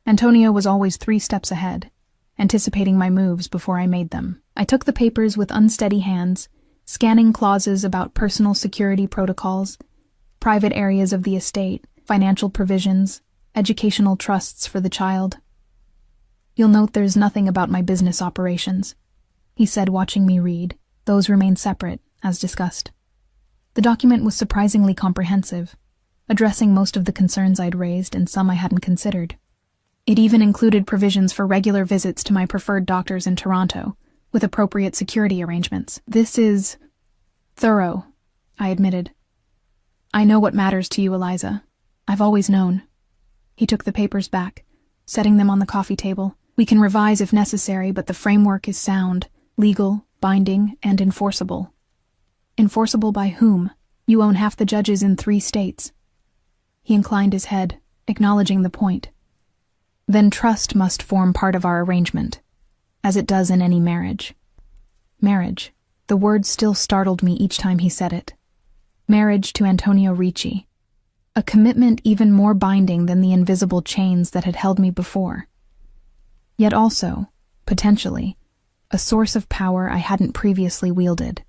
Antonio was always 3 steps ahead, anticipating my moves before I made them. I took the papers with unsteady hands, scanning clauses about personal security protocols, private areas of the estate, financial provisions, educational trusts for the child. "You'll note there's nothing about my business operations," he said, watching me read. "Those remain separate, as discussed." The document was surprisingly comprehensive, addressing most of the concerns I'd raised and some I hadn't considered. It even included provisions for regular visits to my preferred doctors in Toronto, with appropriate security arrangements. "This is thorough," I admitted. "I know what matters to you, Eliza. I've always known." He took the papers back, setting them on the coffee table. "We can revise if necessary, but the framework is sound, legal, binding, and enforceable." "Enforceable by whom? You own half the judges in 3 states. He inclined his head, acknowledging the point. "Then trust must form part of our arrangement, as it does in any marriage." Marriage. The word still startled me each time he said it. Marriage to Antonio Ricci. A commitment even more binding than the invisible chains that had held me before. Yet also, potentially, a source of power I hadn't previously wielded.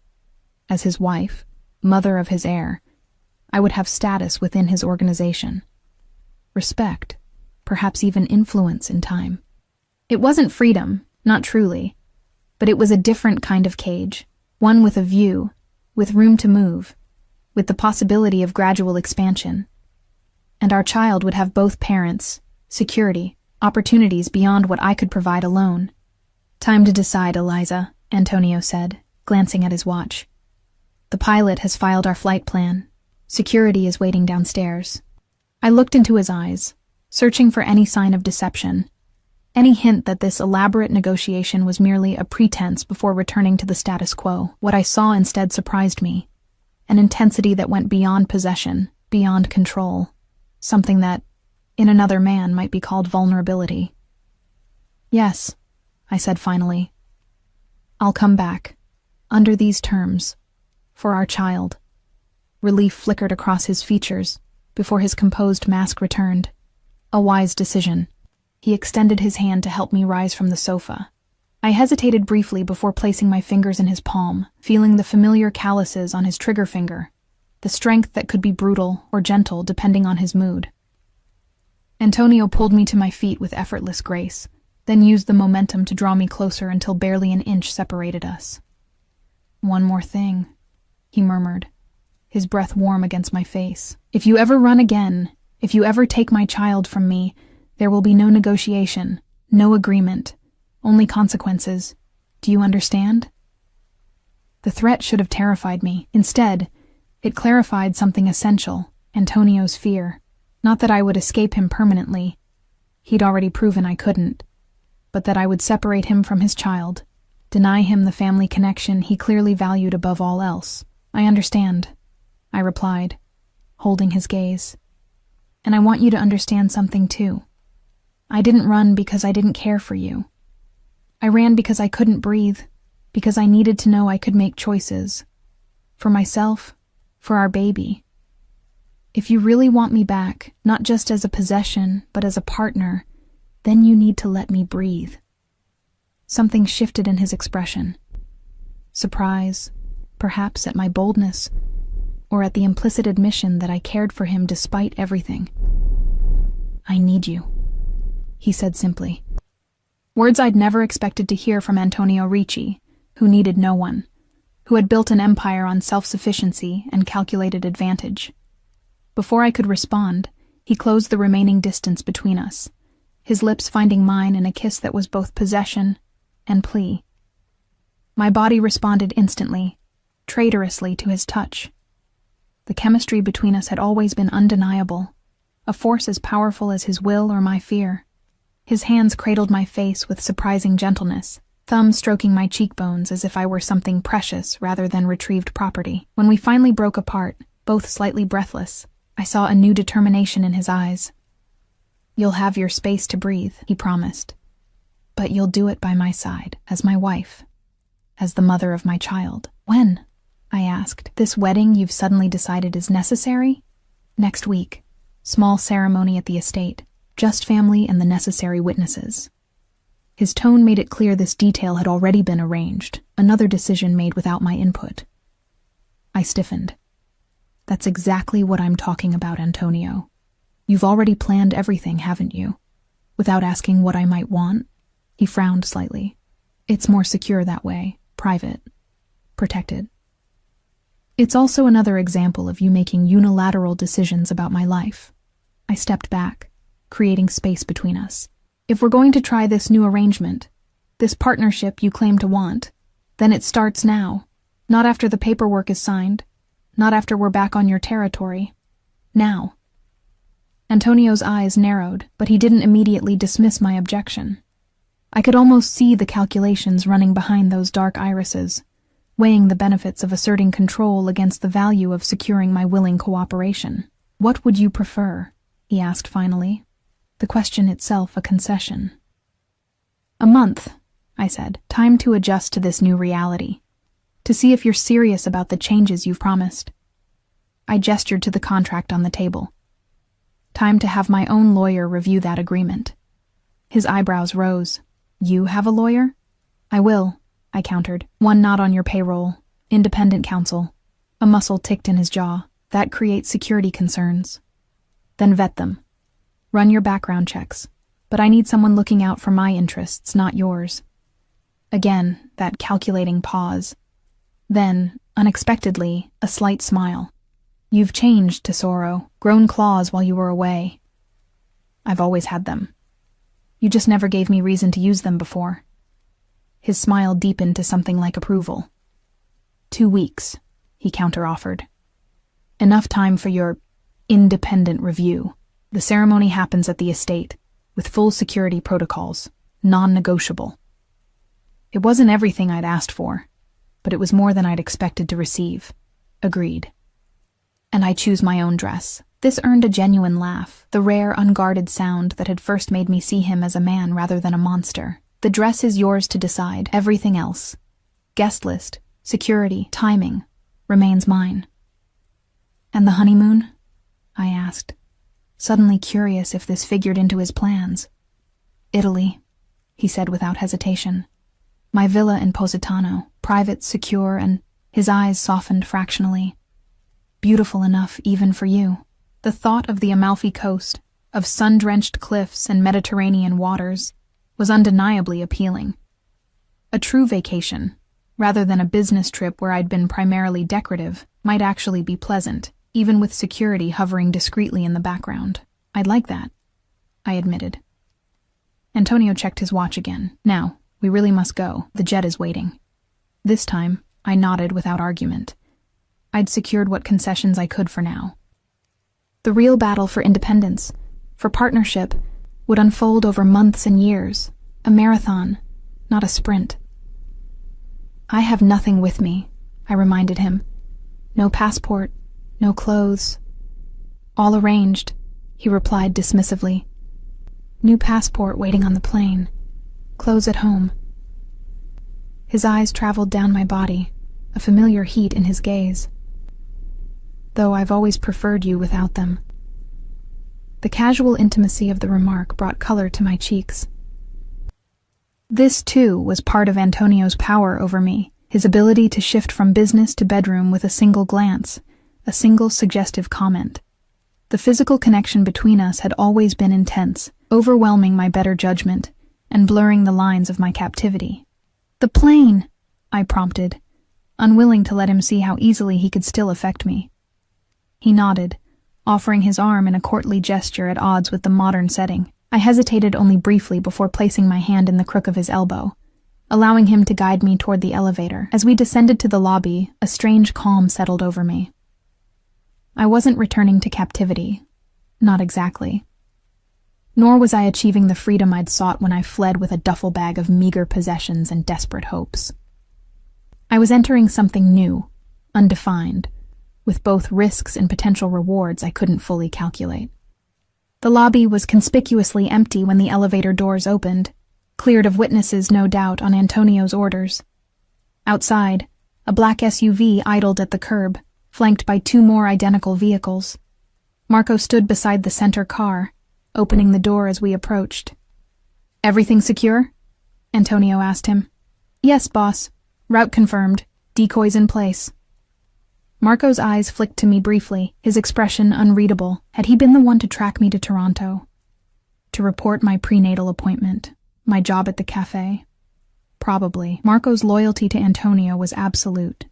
As his wife, mother of his heir, I would have status within his organization. Respect, perhaps even influence in time. It wasn't freedom, not truly, but it was a different kind of cage, one with a view, with room to move, with the possibility of gradual expansion. And our child would have both parents, security, opportunities beyond what I could provide alone. "Time to decide, Eliza," Antonio said, glancing at his watch. "The pilot has filed our flight plan. Security is waiting downstairs." I looked into his eyes, searching for any sign of deception, any hint that this elaborate negotiation was merely a pretense before returning to the status quo. What I saw instead surprised me, an intensity that went beyond possession, beyond control, something that, in another man, might be called vulnerability. "Yes," I said finally. "I'll come back, under these terms, for our child." Relief flickered across his features before his composed mask returned. A wise decision. He extended his hand to help me rise from the sofa. I hesitated briefly before placing my fingers in his palm, feeling the familiar calluses on his trigger finger, the strength that could be brutal or gentle depending on his mood. Antonio pulled me to my feet with effortless grace, then used the momentum to draw me closer until barely an inch separated us. "One more thing," he murmured, his breath warm against my face. "If you ever run again, if you ever take my child from me, there will be no negotiation, no agreement, only consequences. Do you understand?" The threat should have terrified me. Instead, it clarified something essential, Antonio's fear. Not that I would escape him permanently. He'd already proven I couldn't. But that I would separate him from his child, deny him the family connection he clearly valued above all else. "I understand," I replied, holding his gaze. "And I want you to understand something too. I didn't run because I didn't care for you. I ran because I couldn't breathe, because I needed to know I could make choices. For myself, for our baby. If you really want me back, not just as a possession, but as a partner, then you need to let me breathe." Something shifted in his expression. Surprise, perhaps at my boldness, or at the implicit admission that I cared for him despite everything. "I need you," he said simply. Words I'd never expected to hear from Antonio Ricci, who needed no one, who had built an empire on self-sufficiency and calculated advantage. Before I could respond, he closed the remaining distance between us, his lips finding mine in a kiss that was both possession and plea. My body responded instantly, traitorously to his touch. The chemistry between us had always been undeniable, a force as powerful as his will or my fear. His hands cradled my face with surprising gentleness, thumbs stroking my cheekbones as if I were something precious rather than retrieved property. When we finally broke apart, both slightly breathless, I saw a new determination in his eyes. "You'll have your space to breathe," he promised. "But you'll do it by my side, as my wife, as the mother of my child." "When?" I asked. "This wedding you've suddenly decided is necessary?" "Next week. Small ceremony at the estate. Just family and the necessary witnesses." His tone made it clear this detail had already been arranged, another decision made without my input. I stiffened. "That's exactly what I'm talking about, Antonio. You've already planned everything, haven't you? Without asking what I might want?" He frowned slightly. "It's more secure that way, private, protected. It's also another example of you making unilateral decisions about my life." I stepped back, creating space between us. "If we're going to try this new arrangement, this partnership you claim to want, then it starts now, not after the paperwork is signed, not after we're back on your territory. Now." Antonio's eyes narrowed, but he didn't immediately dismiss my objection. I could almost see the calculations running behind those dark irises, weighing the benefits of asserting control against the value of securing my willing cooperation. "What would you prefer?" he asked finally, the question itself a concession. "A month," I said. "Time to adjust to this new reality, to see if you're serious about the changes you've promised." I gestured to the contract on the table. "Time to have my own lawyer review that agreement." His eyebrows rose. "You have a lawyer?" "I will," I countered. "One not on your payroll, independent counsel." A muscle ticked in his jaw. "That creates security concerns." "Then vet them. Run your background checks, but I need someone looking out for my interests, not yours." Again, that calculating pause. Then, unexpectedly, a slight smile. "You've changed, Tesoro, grown claws while you were away." "I've always had them. You just never gave me reason to use them before." His smile deepened to something like approval. 2 weeks, he counter-offered. "Enough time for your independent review. The ceremony happens at the estate, with full security protocols, non-negotiable." It wasn't everything I'd asked for, but it was more than I'd expected to receive. Agreed. "And I choose my own dress." This earned a genuine laugh, the rare, unguarded sound that had first made me see him as a man rather than a monster. "The dress is yours to decide. Everything else, guest list, security, timing, remains mine." "And the honeymoon?" I asked, suddenly curious if this figured into his plans. "Italy," he said without hesitation. My villa in Positano, private, secure, and his eyes softened fractionally. Beautiful enough even for you. The thought of the Amalfi Coast, of sun-drenched cliffs and Mediterranean waters, was undeniably appealing. A true vacation, rather than a business trip where I'd been primarily decorative, might actually be pleasant, even with security hovering discreetly in the background. I'd like that, I admitted. Antonio checked his watch again. Now, we really must go. The jet is waiting. This time, I nodded without argument. I'd secured what concessions I could for now. The real battle for independence, for partnership, would unfold over months and years. A marathon, not a sprint. I have nothing with me, I reminded him. No passport, no clothes. All arranged, he replied dismissively. New passport waiting on the plane. Clothes at home. His eyes traveled down my body, a familiar heat in his gaze. Though I've always preferred you without them. The casual intimacy of the remark brought color to my cheeks. This, too, was part of Antonio's power over me, his ability to shift from business to bedroom with a single glance, a single suggestive comment. The physical connection between us had always been intense, overwhelming my better judgment and blurring the lines of my captivity. The plane, I prompted, unwilling to let him see how easily he could still affect me. He nodded, offering his arm in a courtly gesture at odds with the modern setting. I hesitated only briefly before placing my hand in the crook of his elbow, allowing him to guide me toward the elevator. As we descended to the lobby, a strange calm settled over me. I wasn't returning to captivity. Not exactly. Nor was I achieving the freedom I'd sought when I fled with a duffel bag of meager possessions and desperate hopes. I was entering something new, undefined, with both risks and potential rewards I couldn't fully calculate. The lobby was conspicuously empty when the elevator doors opened, cleared of witnesses, no doubt, on Antonio's orders. Outside, a black SUV idled at the curb, flanked by two more identical vehicles. Marco stood beside the center car, opening the door as we approached. Everything secure? Antonio asked him. Yes, boss. Route confirmed. Decoys in place. Marco's eyes flicked to me briefly, his expression unreadable. Had he been the one to track me to Toronto? To report my prenatal appointment? My job at the cafe? Probably. Marco's loyalty to Antonio was absolute.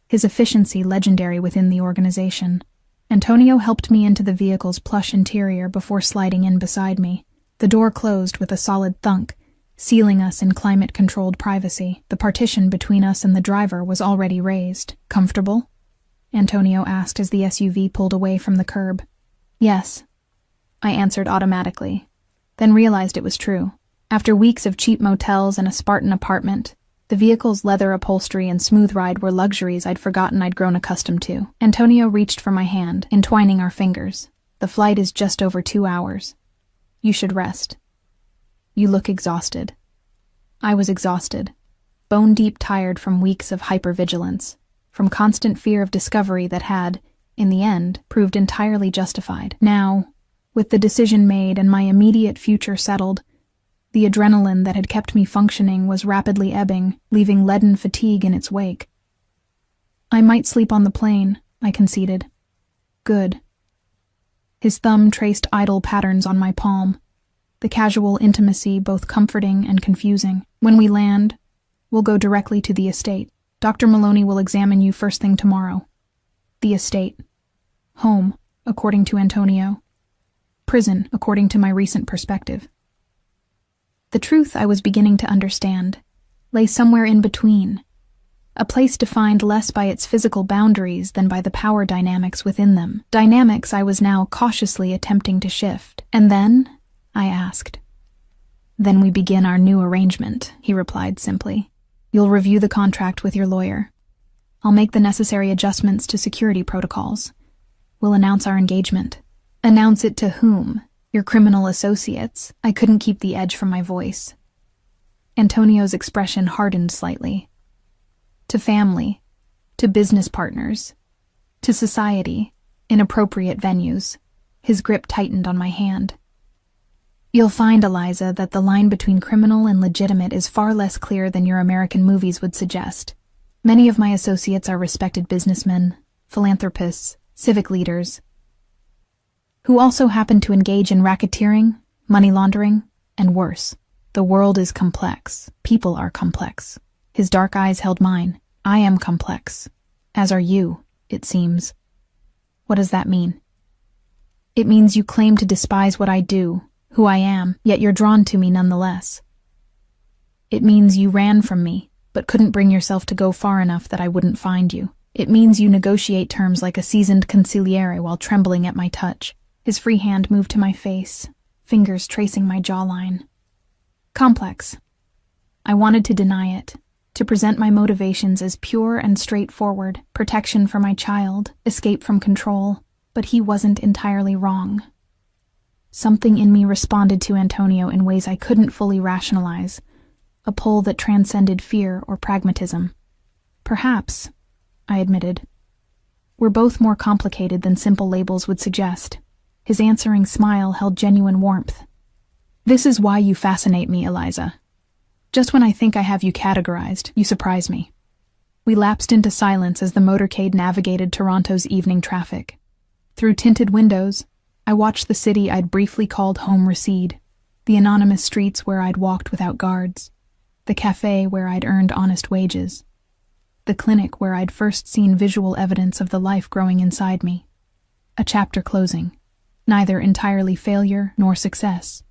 His efficiency legendary within the organization. Antonio helped me into the vehicle's plush interior before sliding in beside me. The door closed with a solid thunk, sealing us in climate-controlled privacy. The partition between us and the driver was already raised. Comfortable? Antonio asked as the SUV pulled away from the curb. Yes, I answered automatically, then realized it was true. After weeks of cheap motels and a Spartan apartment, the vehicle's leather upholstery and smooth ride were luxuries I'd forgotten I'd grown accustomed to. Antonio reached for my hand, entwining our fingers. The flight is just over 2 hours. You should rest. You look exhausted. I was exhausted, bone-deep tired from weeks of hypervigilance, from constant fear of discovery that had, in the end, proved entirely justified. Now, with the decision made and my immediate future settled, the adrenaline that had kept me functioning was rapidly ebbing, leaving leaden fatigue in its wake. I might sleep on the plane, I conceded. Good. His thumb traced idle patterns on my palm, the casual intimacy both comforting and confusing. When we land, we'll go directly to the estate. Dr. Maloney will examine you first thing tomorrow. The estate. Home, according to Antonio. Prison, according to my recent perspective. The truth I was beginning to understand lay somewhere in between, a place defined less by its physical boundaries than by the power dynamics within them, dynamics I was now cautiously attempting to shift. And then, I asked. Then we begin our new arrangement, he replied simply. You'll review the contract with your lawyer. I'll make the necessary adjustments to security protocols. We'll announce our engagement. Announce it to whom? Your criminal associates. I couldn't keep the edge from my voice. Antonio's expression hardened slightly. To family, to business partners, to society, in appropriate venues. His grip tightened on my hand. You'll find, Eliza, that the line between criminal and legitimate is far less clear than your American movies would suggest. Many of my associates are respected businessmen, philanthropists, civic leaders, who also happen to engage in racketeering, money laundering, and worse. The world is complex. People are complex. His dark eyes held mine. I am complex. As are you, it seems. What does that mean? It means you claim to despise what I do, who I am, yet you're drawn to me nonetheless. It means you ran from me, but couldn't bring yourself to go far enough that I wouldn't find you. It means you negotiate terms like a seasoned consigliere while trembling at my touch. His free hand moved to my face, fingers tracing my jawline. Complex. I wanted to deny it, to present my motivations as pure and straightforward, protection for my child, escape from control, but he wasn't entirely wrong. Something in me responded to Antonio in ways I couldn't fully rationalize, a pull that transcended fear or pragmatism. Perhaps, I admitted. We're both more complicated than simple labels would suggest. His answering smile held genuine warmth. This is why you fascinate me, Eliza. Just when I think I have you categorized, you surprise me. We lapsed into silence as the motorcade navigated Toronto's evening traffic. Through tinted windows, I watched the city I'd briefly called home recede, the anonymous streets where I'd walked without guards, the cafe where I'd earned honest wages, the clinic where I'd first seen visual evidence of the life growing inside me. A chapter closing, neither entirely failure nor success.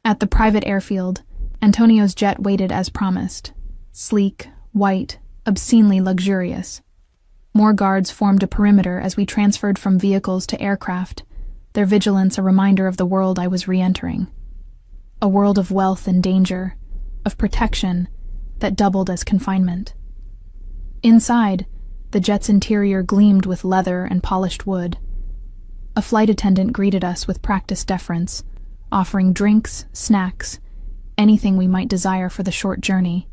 At the private airfield, Antonio's jet waited as promised, sleek, white, obscenely luxurious. More guards formed a perimeter as we transferred from vehicles to aircraft, their vigilance a reminder of the world I was re-entering. A world of wealth and danger, of protection, that doubled as confinement. Inside, the jet's interior gleamed with leather and polished wood. A flight attendant greeted us with practiced deference, offering drinks, snacks, anything we might desire for the short journey.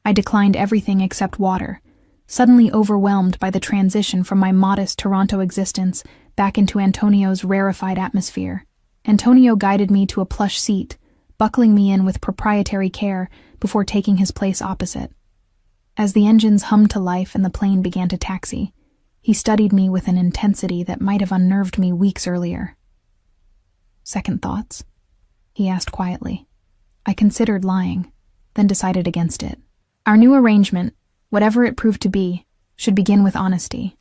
I declined everything except water, suddenly overwhelmed by the transition from my modest Toronto existence back into Antonio's rarefied atmosphere. Antonio guided me to a plush seat, buckling me in with proprietary care before taking his place opposite. As the engines hummed to life and the plane began to taxi, he studied me with an intensity that might have unnerved me weeks earlier. Second thoughts? He asked quietly. I considered lying, then decided against it. Our new arrangement, whatever it proved to be, should begin with honesty.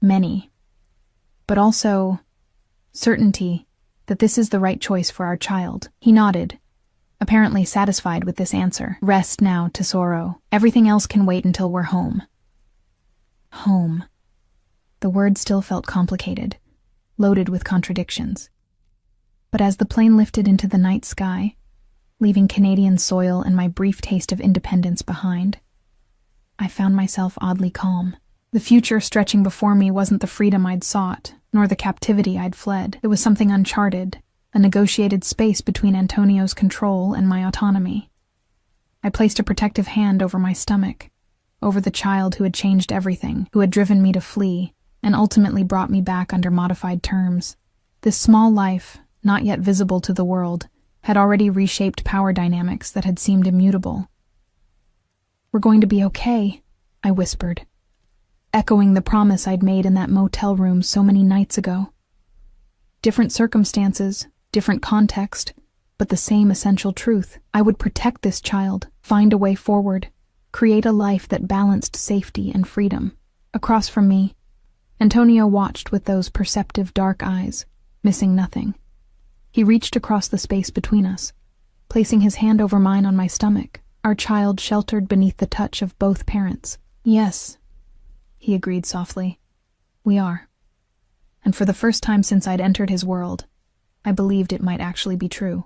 Many. But also certainty that this is the right choice for our child. He nodded, apparently satisfied with this answer. Rest now, tesoro. Everything else can wait until we're home. Home. The word still felt complicated, loaded with contradictions. But as the plane lifted into the night sky, leaving Canadian soil and my brief taste of independence behind, I found myself oddly calm. The future stretching before me wasn't the freedom I'd sought, nor the captivity I'd fled. It was something uncharted, a negotiated space between Antonio's control and my autonomy. I placed a protective hand over my stomach, over the child who had changed everything, who had driven me to flee, and ultimately brought me back under modified terms. This small life, not yet visible to the world, had already reshaped power dynamics that had seemed immutable. We're going to be okay, I whispered, echoing the promise I'd made in that motel room so many nights ago. Different circumstances, different context, but the same essential truth. I would protect this child, find a way forward, create a life that balanced safety and freedom. Across from me, Antonio watched with those perceptive dark eyes, missing nothing. He reached across the space between us, placing his hand over mine on my stomach, our child sheltered beneath the touch of both parents. Yes, he agreed softly. We are. And for the first time since I'd entered his world, I believed it might actually be true.